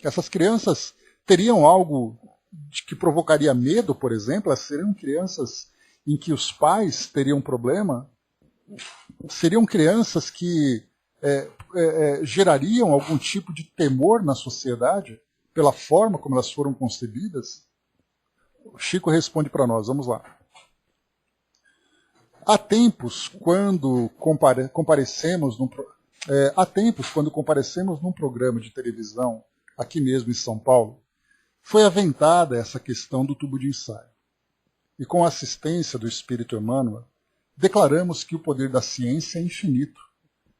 Essas crianças teriam algo que provocaria medo, por exemplo? Elas seriam crianças em que os pais teriam problema? Seriam crianças que gerariam algum tipo de temor na sociedade pela forma como elas foram concebidas? O Chico responde para nós, vamos lá. Há tempos, quando comparecemos num programa de televisão, aqui mesmo em São Paulo, foi aventada essa questão do tubo de ensaio. E com a assistência do Espírito Emmanuel, declaramos que o poder da ciência é infinito,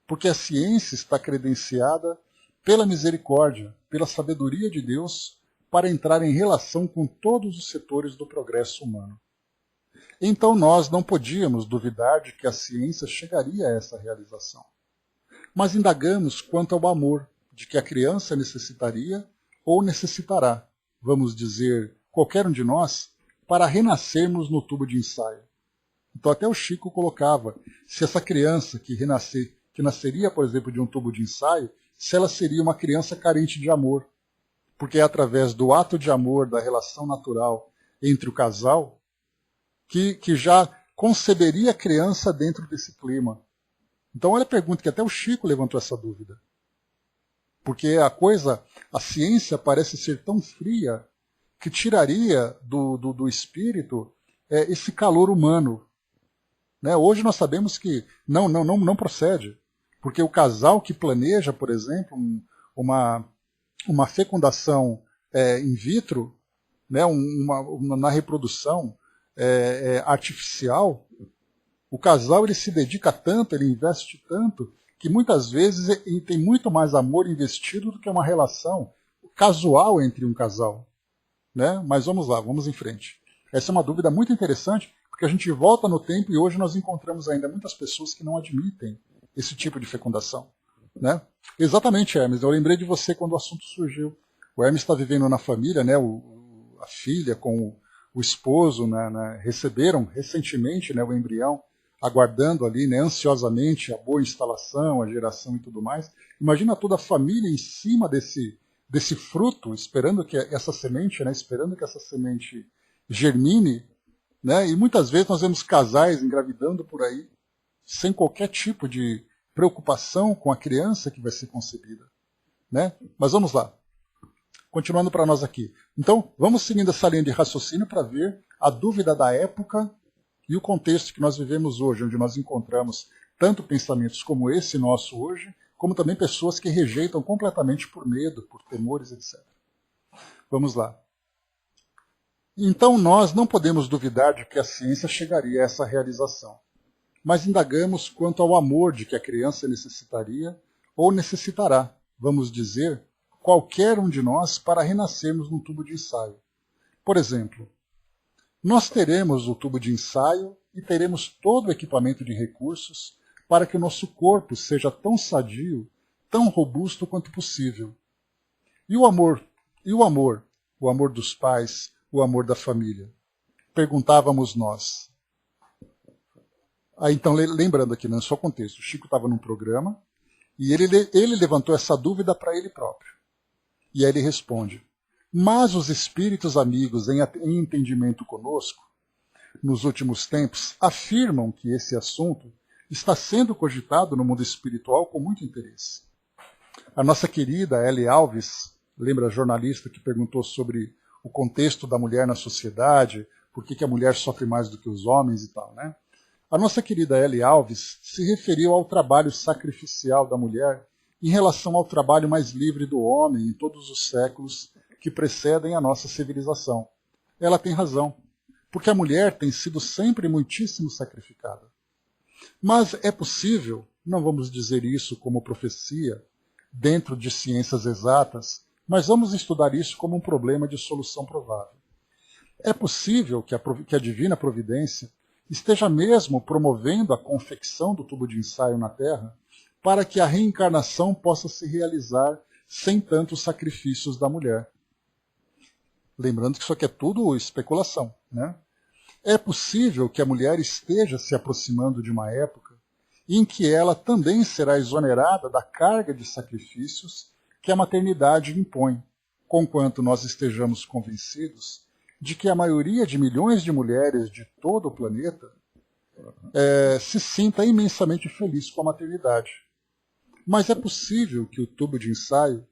porque a ciência está credenciada pela misericórdia, pela sabedoria de Deus, para entrar em relação com todos os setores do progresso humano. Então nós não podíamos duvidar de que a ciência chegaria a essa realização. Mas indagamos quanto ao amor de que a criança necessitaria ou necessitará, vamos dizer, qualquer um de nós, para renascermos no tubo de ensaio. Então até o Chico colocava, se essa criança que nasceria, por exemplo, de um tubo de ensaio, se ela seria uma criança carente de amor. Porque é através do ato de amor, da relação natural entre o casal, que já conceberia a criança dentro desse clima. Então olha a pergunta que até o Chico levantou essa dúvida. Porque a ciência parece ser tão fria que tiraria do espírito esse calor humano. Né? Hoje nós sabemos que não procede. Porque o casal que planeja, por exemplo, uma fecundação in vitro, né, na reprodução artificial, o casal ele se dedica tanto, ele investe tanto, que muitas vezes ele tem muito mais amor investido do que uma relação casual entre um casal. Né? Mas vamos lá, vamos em frente. Essa é uma dúvida muito interessante, porque a gente volta no tempo e hoje nós encontramos ainda muitas pessoas que não admitem esse tipo de fecundação. Né? Exatamente, Hermes. Eu lembrei de você quando o assunto surgiu. O Hermes está vivendo na família, né? A filha com o esposo, né? Receberam recentemente, né, o embrião, aguardando ali, né, ansiosamente a boa instalação, a geração e tudo mais. Imagina toda a família em cima desse fruto, esperando que essa semente, né, esperando que essa semente germine, né, e muitas vezes nós vemos casais engravidando por aí, sem qualquer tipo de preocupação com a criança que vai ser concebida. Né? Mas vamos lá. Continuando para nós aqui. Então, vamos seguindo essa linha de raciocínio para ver a dúvida da época e o contexto que nós vivemos hoje, onde nós encontramos tanto pensamentos como esse nosso hoje, como também pessoas que rejeitam completamente por medo, por temores, etc. Vamos lá. Então, nós não podemos duvidar de que a ciência chegaria a essa realização, mas indagamos quanto ao amor de que a criança necessitaria ou necessitará, vamos dizer, qualquer um de nós para renascermos num tubo de ensaio. Por exemplo, nós teremos o tubo de ensaio e teremos todo o equipamento de recursos para que o nosso corpo seja tão sadio, tão robusto quanto possível. E o amor? E o amor? O amor dos pais, o amor da família? Perguntávamos nós. Então, lembrando aqui, no seu contexto, o Chico estava num programa e ele levantou essa dúvida para ele próprio. E aí ele responde, mas os espíritos amigos em entendimento conosco, nos últimos tempos, afirmam que esse assunto está sendo cogitado no mundo espiritual com muito interesse. A nossa querida Ellie Alves, lembra a jornalista que perguntou sobre o contexto da mulher na sociedade, por que a mulher sofre mais do que os homens e tal, né? A nossa querida Ellie Alves se referiu ao trabalho sacrificial da mulher em relação ao trabalho mais livre do homem em todos os séculos que precedem a nossa civilização. Ela tem razão, porque a mulher tem sido sempre muitíssimo sacrificada. Mas é possível, não vamos dizer isso como profecia, dentro de ciências exatas, mas vamos estudar isso como um problema de solução provável. É possível que a divina providência esteja mesmo promovendo a confecção do tubo de ensaio na Terra para que a reencarnação possa se realizar sem tantos sacrifícios da mulher. Lembrando que isso aqui é tudo especulação, né? É possível que a mulher esteja se aproximando de uma época em que ela também será exonerada da carga de sacrifícios que a maternidade impõe, conquanto nós estejamos convencidos de que a maioria de milhões de mulheres de todo o planeta se sinta imensamente feliz com a maternidade. Mas é possível que o tubo de ensaio,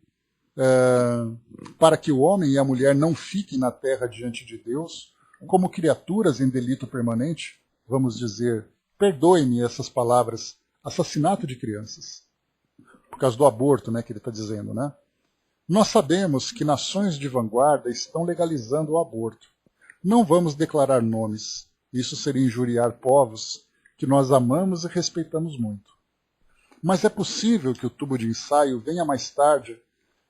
para que o homem e a mulher não fiquem na terra diante de Deus, como criaturas em delito permanente, vamos dizer, perdoe-me essas palavras, assassinato de crianças, por causa do aborto, né, que ele está dizendo, né? Nós sabemos que nações de vanguarda estão legalizando o aborto. Não vamos declarar nomes, isso seria injuriar povos que nós amamos e respeitamos muito. Mas é possível que o tubo de ensaio venha mais tarde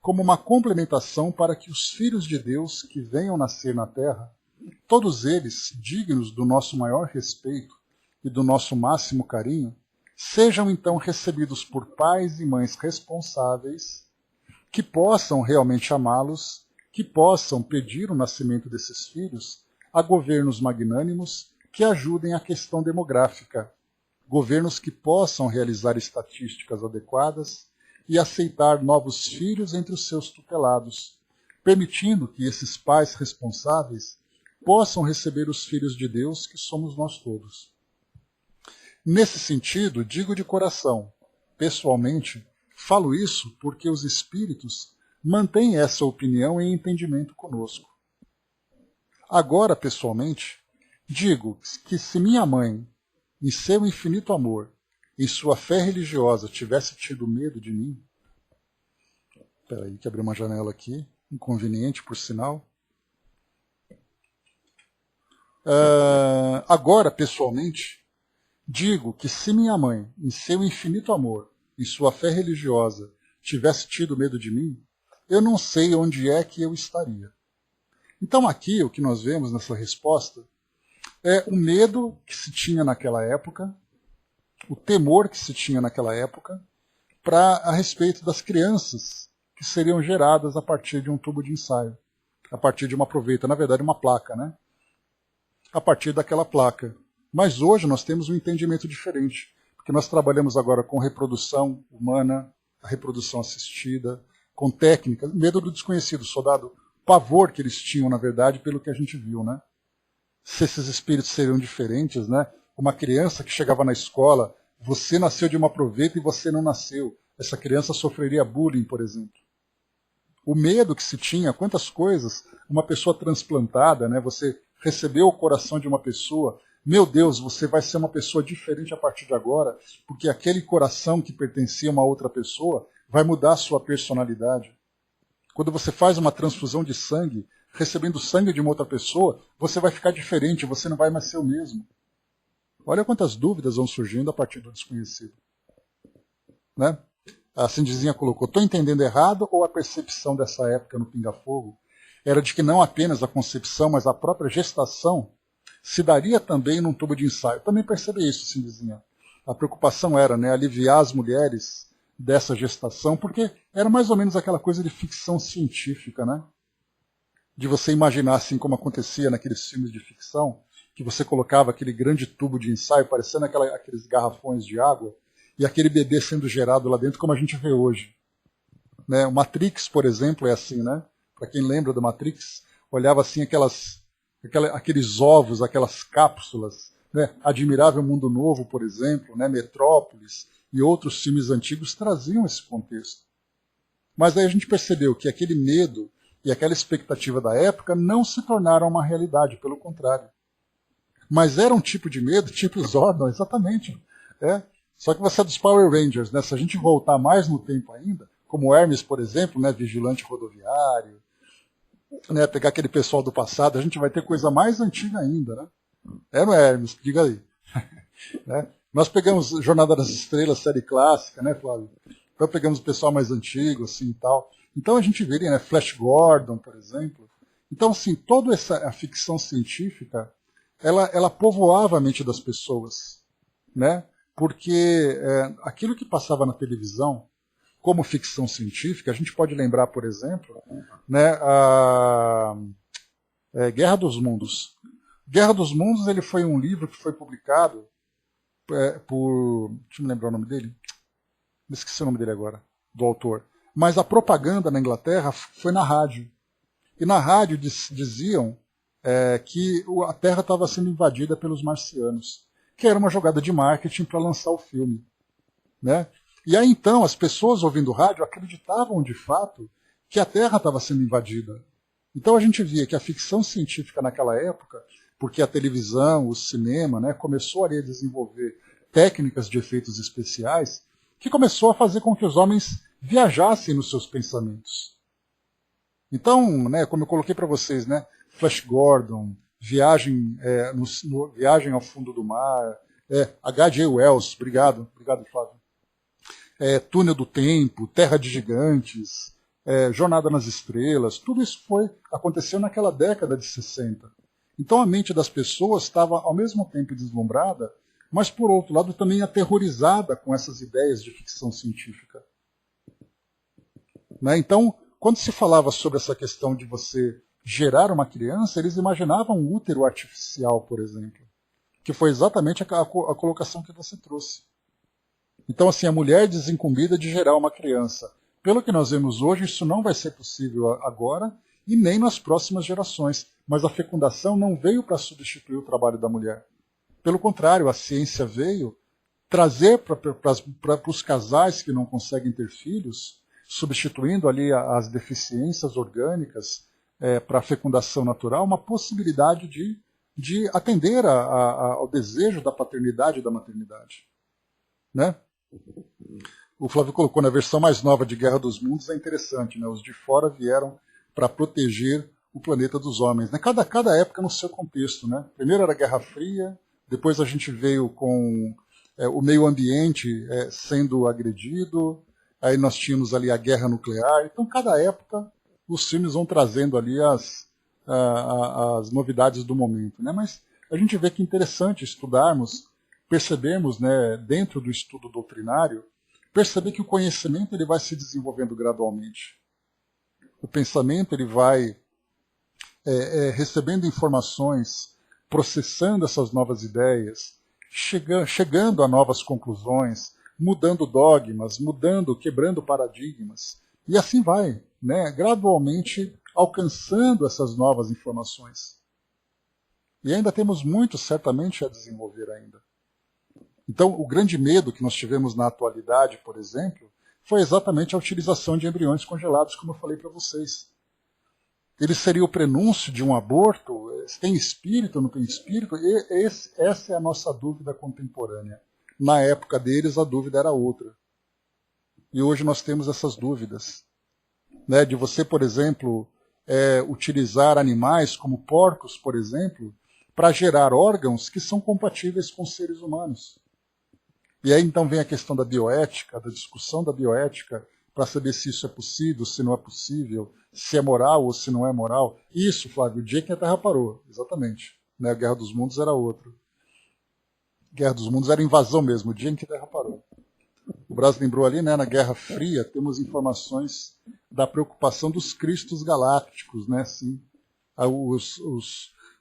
como uma complementação para que os filhos de Deus que venham nascer na Terra, todos eles dignos do nosso maior respeito e do nosso máximo carinho, sejam então recebidos por pais e mães responsáveis, que possam realmente amá-los, que possam pedir o nascimento desses filhos a governos magnânimos que ajudem a questão demográfica, governos que possam realizar estatísticas adequadas e aceitar novos filhos entre os seus tutelados, permitindo que esses pais responsáveis possam receber os filhos de Deus que somos nós todos. Nesse sentido, digo de coração, pessoalmente, falo isso porque os espíritos mantêm essa opinião em entendimento conosco. Agora, pessoalmente, digo que se minha mãe, em seu infinito amor, em sua fé religiosa, tivesse tido medo de mim... Espera aí, que abriu uma janela aqui, inconveniente, por sinal. Agora, pessoalmente, digo que se minha mãe, em seu infinito amor, em sua fé religiosa, tivesse tido medo de mim, eu não sei onde é que eu estaria. Então aqui, o que nós vemos nessa resposta é o medo que se tinha naquela época, o temor que se tinha naquela época, a respeito das crianças que seriam geradas a partir de um tubo de ensaio, a partir de uma proveta, na verdade uma placa, né? A partir daquela placa. Mas hoje nós temos um entendimento diferente, porque nós trabalhamos agora com reprodução humana, a reprodução assistida, com técnicas, medo do desconhecido, soldado, pavor que eles tinham, na verdade, pelo que a gente viu, né? Se esses espíritos seriam diferentes, né? Uma criança que chegava na escola, você nasceu de uma proveta e você não nasceu. Essa criança sofreria bullying, por exemplo. O medo que se tinha, quantas coisas, uma pessoa transplantada, né? Você recebeu o coração de uma pessoa, meu Deus, você vai ser uma pessoa diferente a partir de agora, porque aquele coração que pertencia a uma outra pessoa vai mudar a sua personalidade. Quando você faz uma transfusão de sangue, recebendo sangue de uma outra pessoa, você vai ficar diferente, você não vai mais ser o mesmo. Olha quantas dúvidas vão surgindo a partir do desconhecido. Né? A Cindizinha colocou, estou entendendo errado ou a percepção dessa época no Pinga Fogo era de que não apenas a concepção, mas a própria gestação se daria também num tubo de ensaio. Também percebi isso, Cindizinha. A preocupação era, né, aliviar as mulheres dessa gestação, porque era mais ou menos aquela coisa de ficção científica, né? De você imaginar assim como acontecia naqueles filmes de ficção, que você colocava aquele grande tubo de ensaio, parecendo aqueles garrafões de água, e aquele bebê sendo gerado lá dentro, como a gente vê hoje. Né? O Matrix, por exemplo, é assim, né? Para quem lembra do Matrix, olhava assim aqueles ovos, aquelas cápsulas, né? Admirável Mundo Novo, por exemplo, né? Metrópolis e outros filmes antigos traziam esse contexto. Mas aí a gente percebeu que aquele medo e aquela expectativa da época não se tornaram uma realidade, pelo contrário. Mas era um tipo de medo, tipo Zordon, exatamente. Só que você é dos Power Rangers, né? Se a gente voltar mais no tempo ainda, como Hermes, por exemplo, né? Vigilante rodoviário, né? Pegar aquele pessoal do passado, a gente vai ter coisa mais antiga ainda, né? Não é, Hermes? Diga aí. Né? Nós pegamos Jornada das Estrelas, série clássica, né, Flávio? Então pegamos o pessoal mais antigo, assim, e tal. Então a gente veria, né, Flash Gordon, por exemplo. Então, assim, toda a ficção científica, ela povoava a mente das pessoas, né? Porque aquilo que passava na televisão, como ficção científica, a gente pode lembrar, por exemplo, né, a Guerra dos Mundos. Guerra dos Mundos ele foi um livro que foi publicado por... Deixa eu me lembrar o nome dele. Me esqueci o nome dele agora, do autor. Mas a propaganda na Inglaterra foi na rádio. E na rádio diziam que a Terra estava sendo invadida pelos marcianos, que era uma jogada de marketing para lançar o filme. Né? E aí então as pessoas ouvindo rádio acreditavam de fato que a Terra estava sendo invadida. Então a gente via que a ficção científica naquela época, porque a televisão, o cinema, né, começou ali a desenvolver técnicas de efeitos especiais, que começou a fazer com que os homens viajassem nos seus pensamentos. Então, né, como eu coloquei para vocês, né, Flash Gordon, Viagem ao Fundo do Mar, H.G. Wells, obrigado Flávio, Túnel do Tempo, Terra de Gigantes, Jornada nas Estrelas, tudo isso aconteceu naquela década de 60. Então a mente das pessoas estava ao mesmo tempo deslumbrada, mas por outro lado também aterrorizada com essas ideias de ficção científica. Né? Então, quando se falava sobre essa questão de você gerar uma criança, eles imaginavam um útero artificial, por exemplo, que foi exatamente a colocação que você trouxe. Então, assim, a mulher desincumbida de gerar uma criança. Pelo que nós vemos hoje, isso não vai ser possível agora e nem nas próximas gerações. Mas a fecundação não veio para substituir o trabalho da mulher. Pelo contrário, a ciência veio trazer para os casais que não conseguem ter filhos, substituindo ali as deficiências orgânicas para a fecundação natural, uma possibilidade de atender ao desejo da paternidade e da maternidade. Né? O Flávio colocou na versão mais nova de Guerra dos Mundos, é interessante, né? Os de fora vieram para proteger o planeta dos homens. Né? Cada época no seu contexto. Né? Primeiro era a Guerra Fria, depois a gente veio com o meio ambiente sendo agredido, aí nós tínhamos ali a guerra nuclear. Então, cada época, os filmes vão trazendo ali as novidades do momento. Né? Mas a gente vê que é interessante estudarmos, percebermos, né, dentro do estudo doutrinário, perceber que o conhecimento ele vai se desenvolvendo gradualmente. O pensamento ele vai recebendo informações, processando essas novas ideias, chegando a novas conclusões, mudando dogmas, quebrando paradigmas. E assim vai, né, gradualmente alcançando essas novas informações. E ainda temos muito, certamente, a desenvolver ainda. Então, o grande medo que nós tivemos na atualidade, por exemplo, foi exatamente a utilização de embriões congelados, como eu falei para vocês. Ele seria o prenúncio de um aborto? Tem espírito, não tem espírito? Essa é a nossa dúvida contemporânea. Na época deles, a dúvida era outra. E hoje nós temos essas dúvidas. Né, de você, por exemplo, utilizar animais como porcos, por exemplo, para gerar órgãos que são compatíveis com seres humanos. E aí então vem a questão da bioética, da discussão da bioética, para saber se isso é possível, se não é possível, se é moral ou se não é moral. Isso, Flávio, o dia que a Terra parou, exatamente. Né, a Guerra dos Mundos era outra. A Guerra dos Mundos era invasão mesmo, o dia em que a Terra parou. O Brasil lembrou ali, né, na Guerra Fria, temos informações da preocupação dos cristos galácticos, né, sim.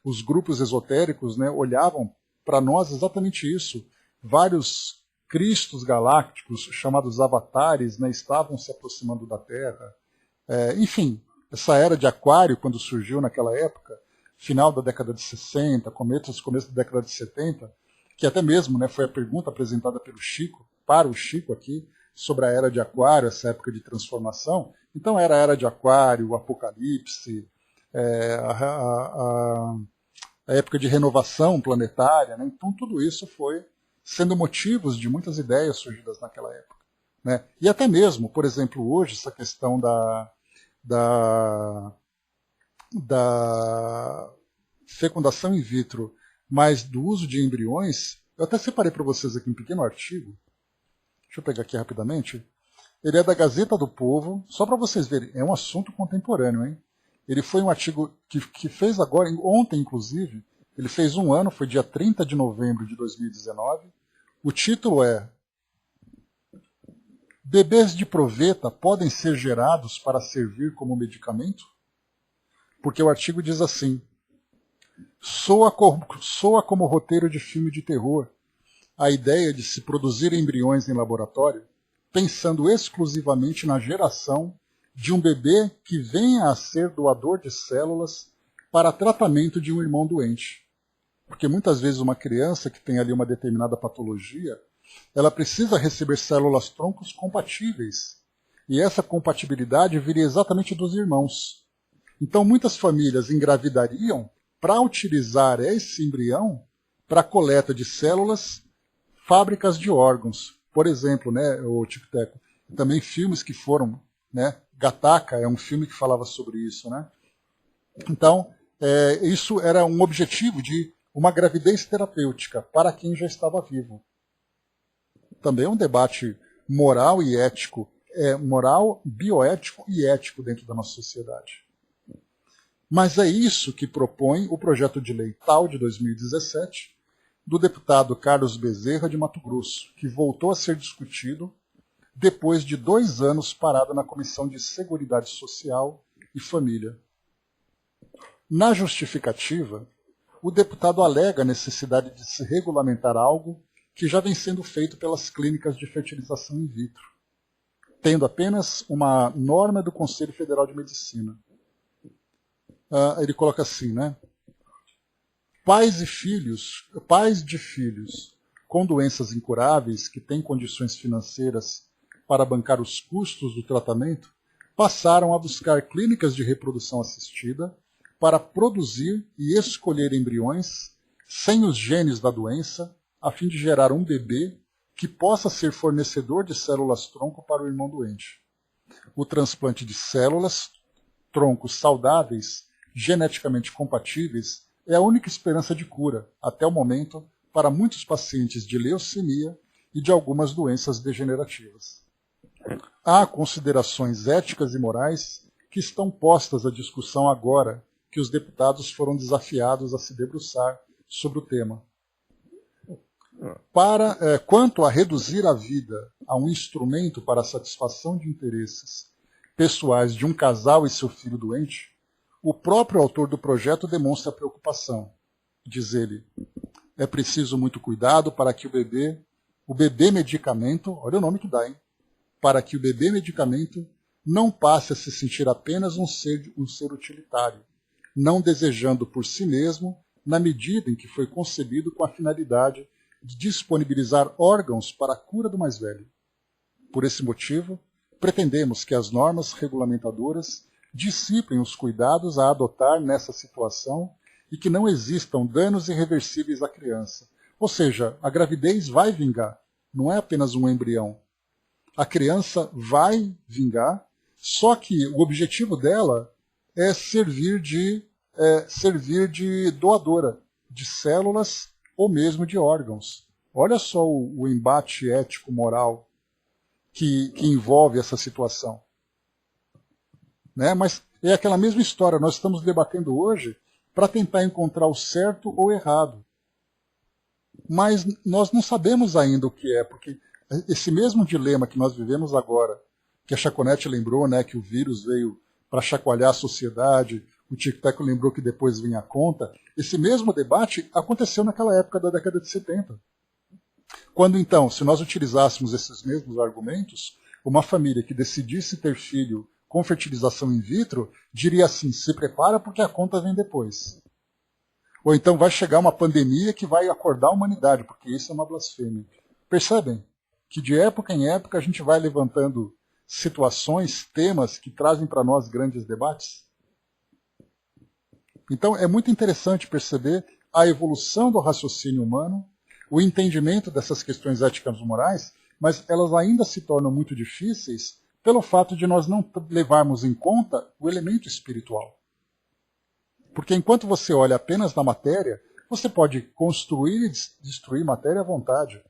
Os grupos esotéricos, né, olhavam para nós exatamente isso. Vários cristos galácticos, chamados avatares, né, estavam se aproximando da Terra. Enfim, essa era de Aquário, quando surgiu naquela época, final da década de 60, começo da década de 70, que até mesmo, né, foi a pergunta apresentada pelo Chico, para o Chico aqui, sobre a Era de Aquário, essa época de transformação. Então era a Era de Aquário, o Apocalipse, a época de renovação planetária. Né? Então tudo isso foi sendo motivos de muitas ideias surgidas naquela época. Né? E até mesmo, por exemplo, hoje, essa questão da fecundação in vitro, mas do uso de embriões, eu até separei para vocês aqui um pequeno artigo. Deixa eu pegar aqui rapidamente. Ele é da Gazeta do Povo, só para vocês verem, é um assunto contemporâneo, hein? Ele foi um artigo que fez agora, ontem inclusive, ele fez um ano, foi dia 30 de novembro de 2019. O título é Bebês de proveta podem ser gerados para servir como medicamento? Porque o artigo diz assim, soa como roteiro de filme de terror a ideia de se produzir embriões em laboratório, pensando exclusivamente na geração de um bebê que venha a ser doador de células para tratamento de um irmão doente. Porque muitas vezes uma criança que tem ali uma determinada patologia, ela precisa receber células-troncos compatíveis. E essa compatibilidade viria exatamente dos irmãos. Então muitas famílias engravidariam para utilizar esse embrião para a coleta de células, fábricas de órgãos. Por exemplo, né, o Tico Teco, também filmes que foram, né, Gattaca é um filme que falava sobre isso, né? Então, isso era um objetivo de uma gravidez terapêutica para quem já estava vivo. Também é um debate moral e ético, moral, bioético e ético dentro da nossa sociedade. Mas é isso que propõe o projeto de lei tal de 2017 do deputado Carlos Bezerra de Mato Grosso, que voltou a ser discutido depois de 2 anos parado na Comissão de Seguridade Social e Família. Na justificativa, o deputado alega a necessidade de se regulamentar algo que já vem sendo feito pelas clínicas de fertilização in vitro, tendo apenas uma norma do Conselho Federal de Medicina. Ele coloca assim, né? Pais de filhos com doenças incuráveis que têm condições financeiras para bancar os custos do tratamento passaram a buscar clínicas de reprodução assistida para produzir e escolher embriões sem os genes da doença, a fim de gerar um bebê que possa ser fornecedor de células-tronco para o irmão doente. O transplante de células-troncos saudáveis, geneticamente compatíveis, é a única esperança de cura, até o momento, para muitos pacientes de leucemia e de algumas doenças degenerativas. Há considerações éticas e morais que estão postas à discussão agora que os deputados foram desafiados a se debruçar sobre o tema. Quanto a reduzir a vida a um instrumento para a satisfação de interesses pessoais de um casal e seu filho doente, o próprio autor do projeto demonstra preocupação. Diz ele, é preciso muito cuidado para que o bebê medicamento, olha o nome que dá, hein? Para que o bebê medicamento não passe a se sentir apenas um ser utilitário, não desejando por si mesmo, na medida em que foi concebido com a finalidade de disponibilizar órgãos para a cura do mais velho. Por esse motivo, pretendemos que as normas regulamentadoras dissipem os cuidados a adotar nessa situação e que não existam danos irreversíveis à criança. Ou seja, a gravidez vai vingar, não é apenas um embrião. A criança vai vingar, só que o objetivo dela é servir de doadora de células ou mesmo de órgãos. Olha só o embate ético-moral que envolve essa situação. Né? Mas é aquela mesma história, nós estamos debatendo hoje para tentar encontrar o certo ou errado. Mas nós não sabemos ainda o que é, porque esse mesmo dilema que nós vivemos agora, que a Chaconete lembrou, né, que o vírus veio para chacoalhar a sociedade, o Tic-Tac lembrou que depois vinha a conta, esse mesmo debate aconteceu naquela época da década de 70. Quando então, se nós utilizássemos esses mesmos argumentos, uma família que decidisse ter filho com fertilização in vitro, diria assim, se prepara porque a conta vem depois. Ou então vai chegar uma pandemia que vai acordar a humanidade, porque isso é uma blasfêmia. Percebem que de época em época a gente vai levantando situações, temas que trazem para nós grandes debates? Então é muito interessante perceber a evolução do raciocínio humano, o entendimento dessas questões éticas e morais, mas elas ainda se tornam muito difíceis pelo fato de nós não levarmos em conta o elemento espiritual. Porque enquanto você olha apenas na matéria, você pode construir e destruir matéria à vontade.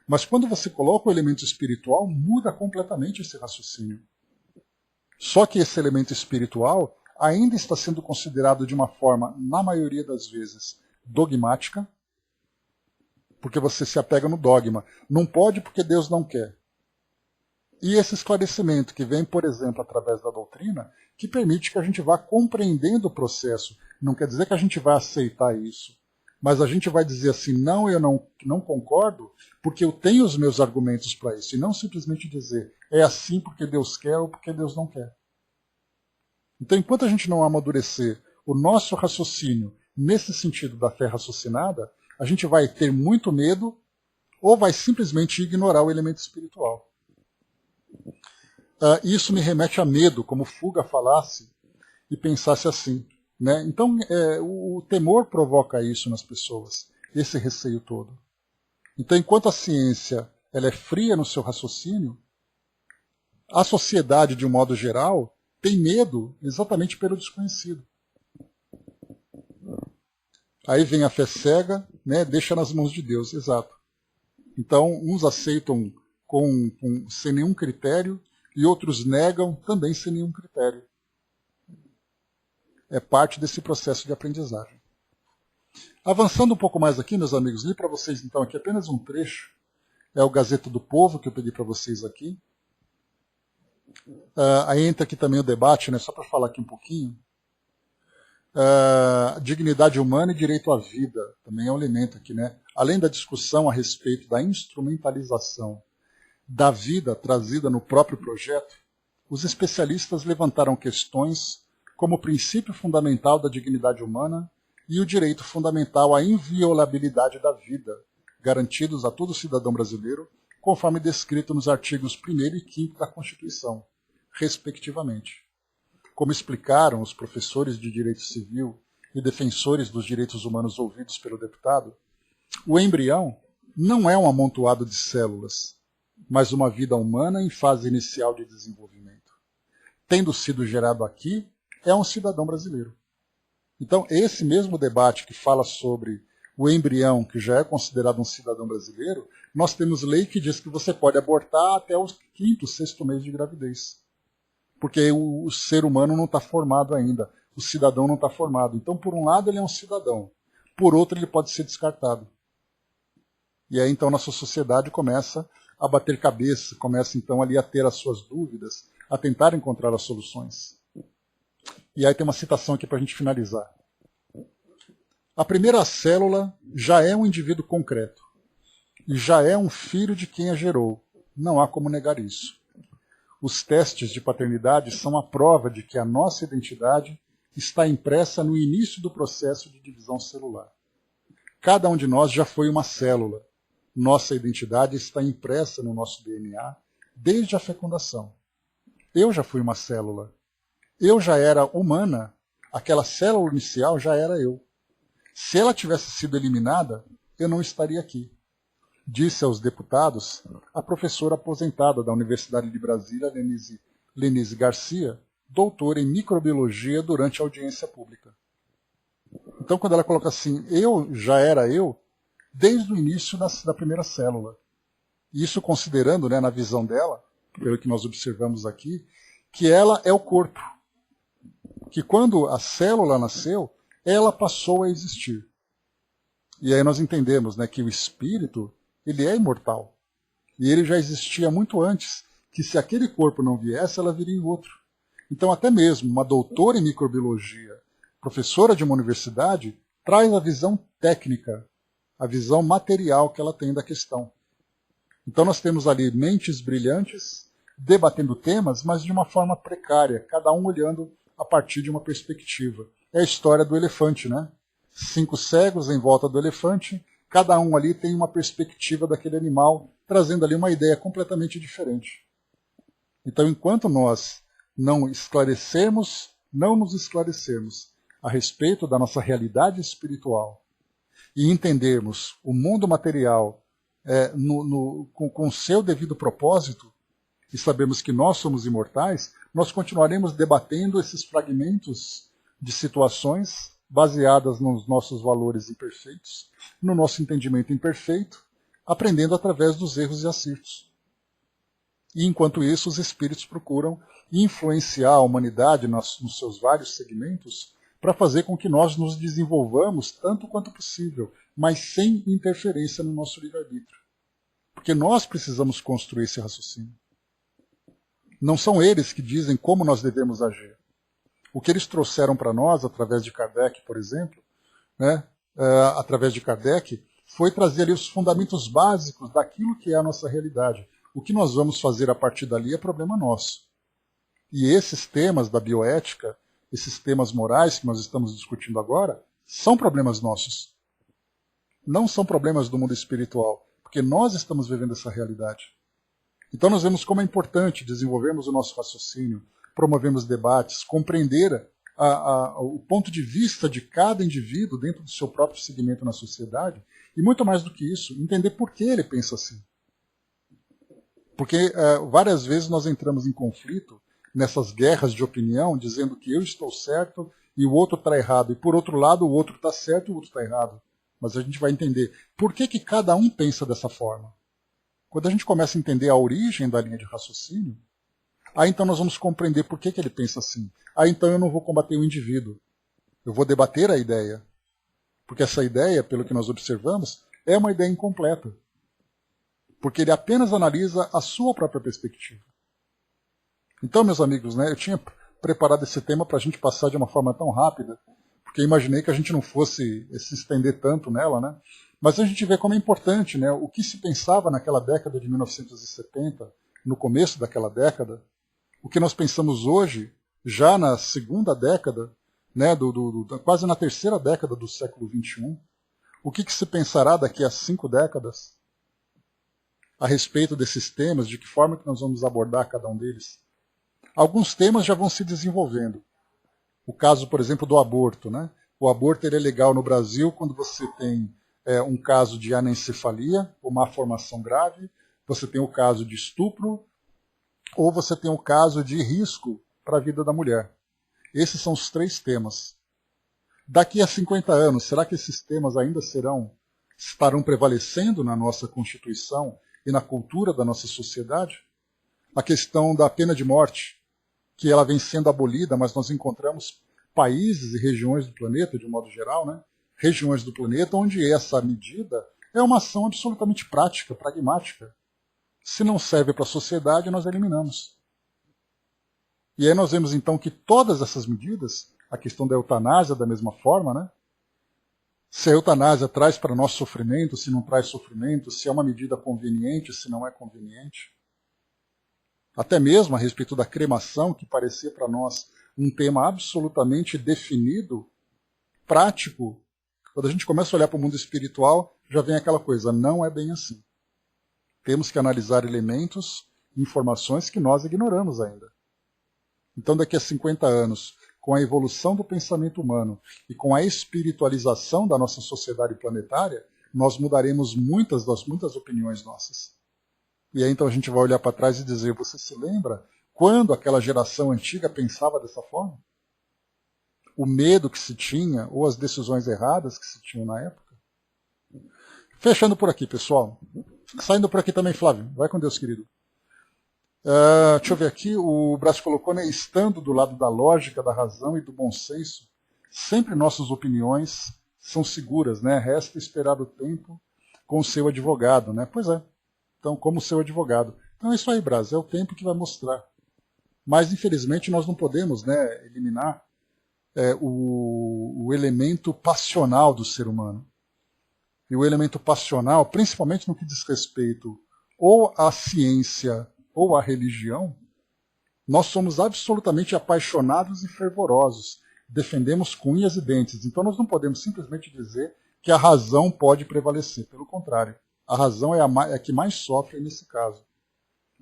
Mas quando você coloca o elemento espiritual, muda completamente esse raciocínio. Só que esse elemento espiritual ainda está sendo considerado de uma forma, na maioria das vezes, dogmática, porque você se apega no dogma. Não pode porque Deus não quer. E esse esclarecimento que vem, por exemplo, através da doutrina, que permite que a gente vá compreendendo o processo. Não quer dizer que a gente vai aceitar isso, mas a gente vai dizer assim, não, eu não concordo, porque eu tenho os meus argumentos para isso, e não simplesmente dizer, é assim porque Deus quer ou porque Deus não quer. Então, enquanto a gente não amadurecer o nosso raciocínio nesse sentido da fé raciocinada, a gente vai ter muito medo ou vai simplesmente ignorar o elemento espiritual. Isso me remete a medo, como Fuga falasse e pensasse assim. Né? Então, o temor provoca isso nas pessoas, esse receio todo. Então, enquanto a ciência ela é fria no seu raciocínio, a sociedade, de um modo geral, tem medo exatamente pelo desconhecido. Aí vem a fé cega, né, deixa nas mãos de Deus, exato. Então, uns aceitam sem nenhum critério e outros negam também sem nenhum critério. É parte desse processo de aprendizagem. Avançando um pouco mais aqui, meus amigos, li para vocês então aqui apenas um trecho. É o Gazeta do Povo que eu pedi para vocês aqui. Aí entra aqui também o debate, né, só para falar aqui um pouquinho. Dignidade humana e direito à vida, também é um elemento aqui, né? Além da discussão a respeito da instrumentalização da vida trazida no próprio projeto, os especialistas levantaram questões como o princípio fundamental da dignidade humana e o direito fundamental à inviolabilidade da vida, garantidos a todo cidadão brasileiro, conforme descrito nos artigos 1º e 5º da Constituição, respectivamente. Como explicaram os professores de direito civil e defensores dos direitos humanos ouvidos pelo deputado, o embrião não é um amontoado de células, mas uma vida humana em fase inicial de desenvolvimento. Tendo sido gerado aqui, é um cidadão brasileiro. Então, esse mesmo debate que fala sobre o embrião, que já é considerado um cidadão brasileiro, nós temos lei que diz que você pode abortar até o 5º, 6º mês de gravidez. Porque o ser humano não está formado ainda, o cidadão não está formado. Então, por um lado, ele é um cidadão, por outro, ele pode ser descartado. E aí, então, nossa sociedade começa a bater cabeça, começa, então, ali a ter as suas dúvidas, a tentar encontrar as soluções. E aí tem uma citação aqui para a gente finalizar. A primeira célula já é um indivíduo concreto, e já é um filho de quem a gerou. Não há como negar isso. os testes de paternidade são a prova de que a nossa identidade está impressa no início do processo de divisão celular. Cada um de nós já foi uma célula. Nossa identidade está impressa no nosso DNA desde a fecundação. Eu já fui uma célula. Eu já era humana. Aquela célula inicial já era eu. Se ela tivesse sido eliminada, eu não estaria aqui. Disse aos deputados a professora aposentada da Universidade de Brasília, Lenise Garcia, doutora em microbiologia, durante a audiência pública. Então, quando ela coloca assim, eu já era eu, desde o início da primeira célula. Isso considerando, né, na visão dela, pelo que nós observamos aqui, que ela é o corpo. Que quando a célula nasceu, ela passou a existir. E aí nós entendemos, né, que o espírito, ele é imortal. E ele já existia muito antes, que se aquele corpo não viesse, ela viria em outro. Então, até mesmo uma doutora em microbiologia, professora de uma universidade, traz a visão técnica, a visão material que ela tem da questão. Então nós temos ali mentes brilhantes, debatendo temas, mas de uma forma precária, cada um olhando a partir de uma perspectiva. É a história do elefante, né? 5 cegos em volta do elefante, cada um ali tem uma perspectiva daquele animal, trazendo ali uma ideia completamente diferente. Então, enquanto nós não nos esclarecermos a respeito da nossa realidade espiritual e entendermos o mundo material com seu devido propósito, e sabemos que nós somos imortais, nós continuaremos debatendo esses fragmentos de situações baseadas nos nossos valores imperfeitos, no nosso entendimento imperfeito, aprendendo através dos erros e acertos. E enquanto isso, os espíritos procuram influenciar a humanidade nos seus vários segmentos para fazer com que nós nos desenvolvamos tanto quanto possível, mas sem interferência no nosso livre-arbítrio. Porque nós precisamos construir esse raciocínio. Não são eles que dizem como nós devemos agir. O que eles trouxeram para nós, através de Kardec, por exemplo, né, através de Kardec, foi trazer ali os fundamentos básicos daquilo que é a nossa realidade. O que nós vamos fazer a partir dali é problema nosso. E esses temas da bioética, esses temas morais que nós estamos discutindo agora, são problemas nossos. Não são problemas do mundo espiritual, porque nós estamos vivendo essa realidade. Então nós vemos como é importante desenvolvermos o nosso raciocínio, promovermos debates, compreender o ponto de vista de cada indivíduo dentro do seu próprio segmento na sociedade, e muito mais do que isso, entender por que ele pensa assim. Porque várias vezes nós entramos em conflito nessas guerras de opinião, dizendo que eu estou certo e o outro está errado, e por outro lado o outro está certo e o outro está errado. Mas a gente vai entender por que cada um pensa dessa forma. Quando a gente começa a entender a origem da linha de raciocínio, aí então nós vamos compreender por que ele pensa assim. Aí então eu não vou combater o indivíduo, eu vou debater a ideia. Porque essa ideia, pelo que nós observamos, é uma ideia incompleta. Porque ele apenas analisa a sua própria perspectiva. Então, meus amigos, né, eu tinha preparado esse tema para a gente passar de uma forma tão rápida, porque eu imaginei que a gente não fosse se estender tanto nela, né? Mas a gente vê como é importante, né, o que se pensava naquela década de 1970, no começo daquela década, o que nós pensamos hoje, já na segunda década, né, quase na terceira década do século XXI, o que se pensará daqui a 5 décadas a respeito desses temas, de que forma que nós vamos abordar cada um deles. Alguns temas já vão se desenvolvendo. O caso, por exemplo, do aborto, né? O aborto ele é legal no Brasil quando você tem um caso de anencefalia, ou má formação grave, você tem o caso de estupro, ou você tem o caso de risco para a vida da mulher. Esses são os 3 temas. Daqui a 50 anos, será que esses temas ainda estarão prevalecendo na nossa Constituição e na cultura da nossa sociedade? A questão da pena de morte, que ela vem sendo abolida, mas nós encontramos países e regiões do planeta, de um modo geral, né? Regiões do planeta onde essa medida é uma ação absolutamente prática, pragmática. Se não serve para a sociedade, nós eliminamos. E aí nós vemos então que todas essas medidas, a questão da eutanásia da mesma forma, né? Se a eutanásia traz para nós sofrimento, se não traz sofrimento, se é uma medida conveniente, se não é conveniente. até mesmo a respeito da cremação, que parecia para nós um tema absolutamente definido, prático. Quando a gente começa a olhar para o mundo espiritual, já vem aquela coisa, não é bem assim. Temos que analisar elementos, informações que nós ignoramos ainda. Então, daqui a 50 anos, com a evolução do pensamento humano e com a espiritualização da nossa sociedade planetária, nós mudaremos muitas opiniões nossas. E aí então a gente vai olhar para trás e dizer, você se lembra quando aquela geração antiga pensava dessa forma? O medo que se tinha, ou as decisões erradas que se tinham na época? Fechando por aqui, pessoal. Saindo por aqui também, Flávio. Vai com Deus, querido. Deixa eu ver aqui, o Brás colocou, né, estando do lado da lógica, da razão e do bom senso, sempre nossas opiniões são seguras, né? Resta esperar o tempo com o seu advogado, né? Pois é. Então, como seu advogado. Então é isso aí, Brás, é o tempo que vai mostrar. Mas, infelizmente, nós não podemos, né, eliminar o elemento passional do ser humano. E o elemento passional, principalmente no que diz respeito ou à ciência ou à religião, nós somos absolutamente apaixonados e fervorosos. Defendemos com unhas e dentes. Então nós não podemos simplesmente dizer que a razão pode prevalecer. Pelo contrário, a razão é a que mais sofre nesse caso.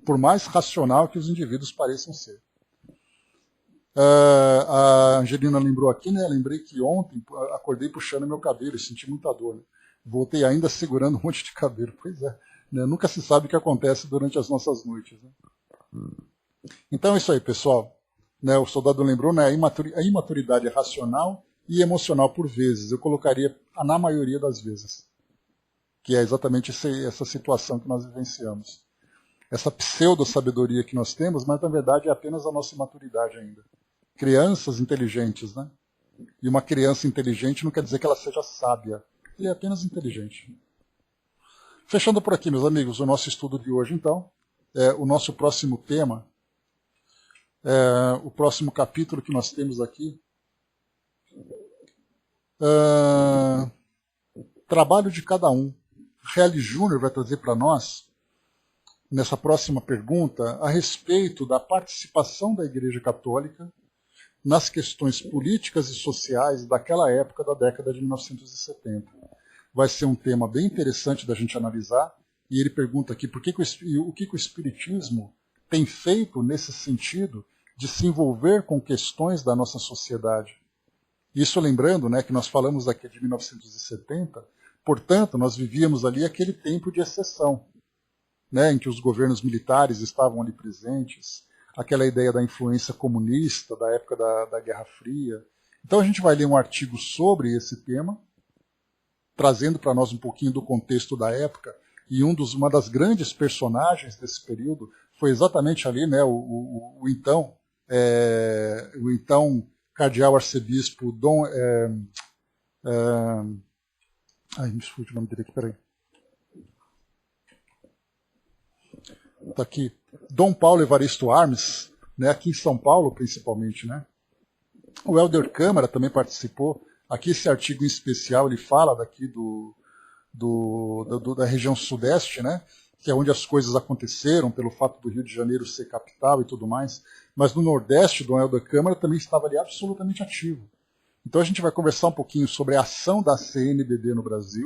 Por mais racional que os indivíduos pareçam ser. A Angelina lembrou aqui, né? Lembrei que ontem acordei puxando meu cabelo e senti muita dor. Né? Voltei ainda segurando um monte de cabelo. Pois é, né? Nunca se sabe o que acontece durante as nossas noites. Né? Então é isso aí, pessoal. Né? O soldado lembrou, né? A imaturidade é racional e emocional por vezes. Eu colocaria na maioria das vezes. Que é exatamente essa situação que nós vivenciamos. Essa pseudo-sabedoria que nós temos, mas na verdade é apenas a nossa imaturidade ainda. Crianças inteligentes, né? E uma criança inteligente não quer dizer que ela seja sábia. Ela é apenas inteligente. Fechando por aqui, meus amigos, o nosso estudo de hoje, então. O nosso próximo tema, o próximo capítulo que nós temos aqui. Trabalho de cada um. Reale Júnior vai trazer para nós, nessa próxima pergunta, a respeito da participação da Igreja Católica nas questões políticas e sociais daquela época, da década de 1970. Vai ser um tema bem interessante da gente analisar, e ele pergunta aqui o que o Espiritismo tem feito nesse sentido de se envolver com questões da nossa sociedade. Isso lembrando, né, que nós falamos aqui de 1970, portanto, nós vivíamos ali aquele tempo de exceção, né, em que os governos militares estavam ali presentes, aquela ideia da influência comunista, da época da Guerra Fria. Então a gente vai ler um artigo sobre esse tema, trazendo para nós um pouquinho do contexto da época, e uma das grandes personagens desse período foi exatamente ali, né, o então cardeal arcebispo Dom... me fugiu o nome dele aqui, peraí. Está aqui, Dom Paulo Evaristo Armes, né, aqui em São Paulo principalmente, né? O Helder Câmara também participou. Aqui esse artigo em especial ele fala daqui da região sudeste, né, que é onde as coisas aconteceram pelo fato do Rio de Janeiro ser capital e tudo mais. Mas no Nordeste, Dom Helder Câmara também estava ali absolutamente ativo. Então a gente vai conversar um pouquinho sobre a ação da CNBB no Brasil.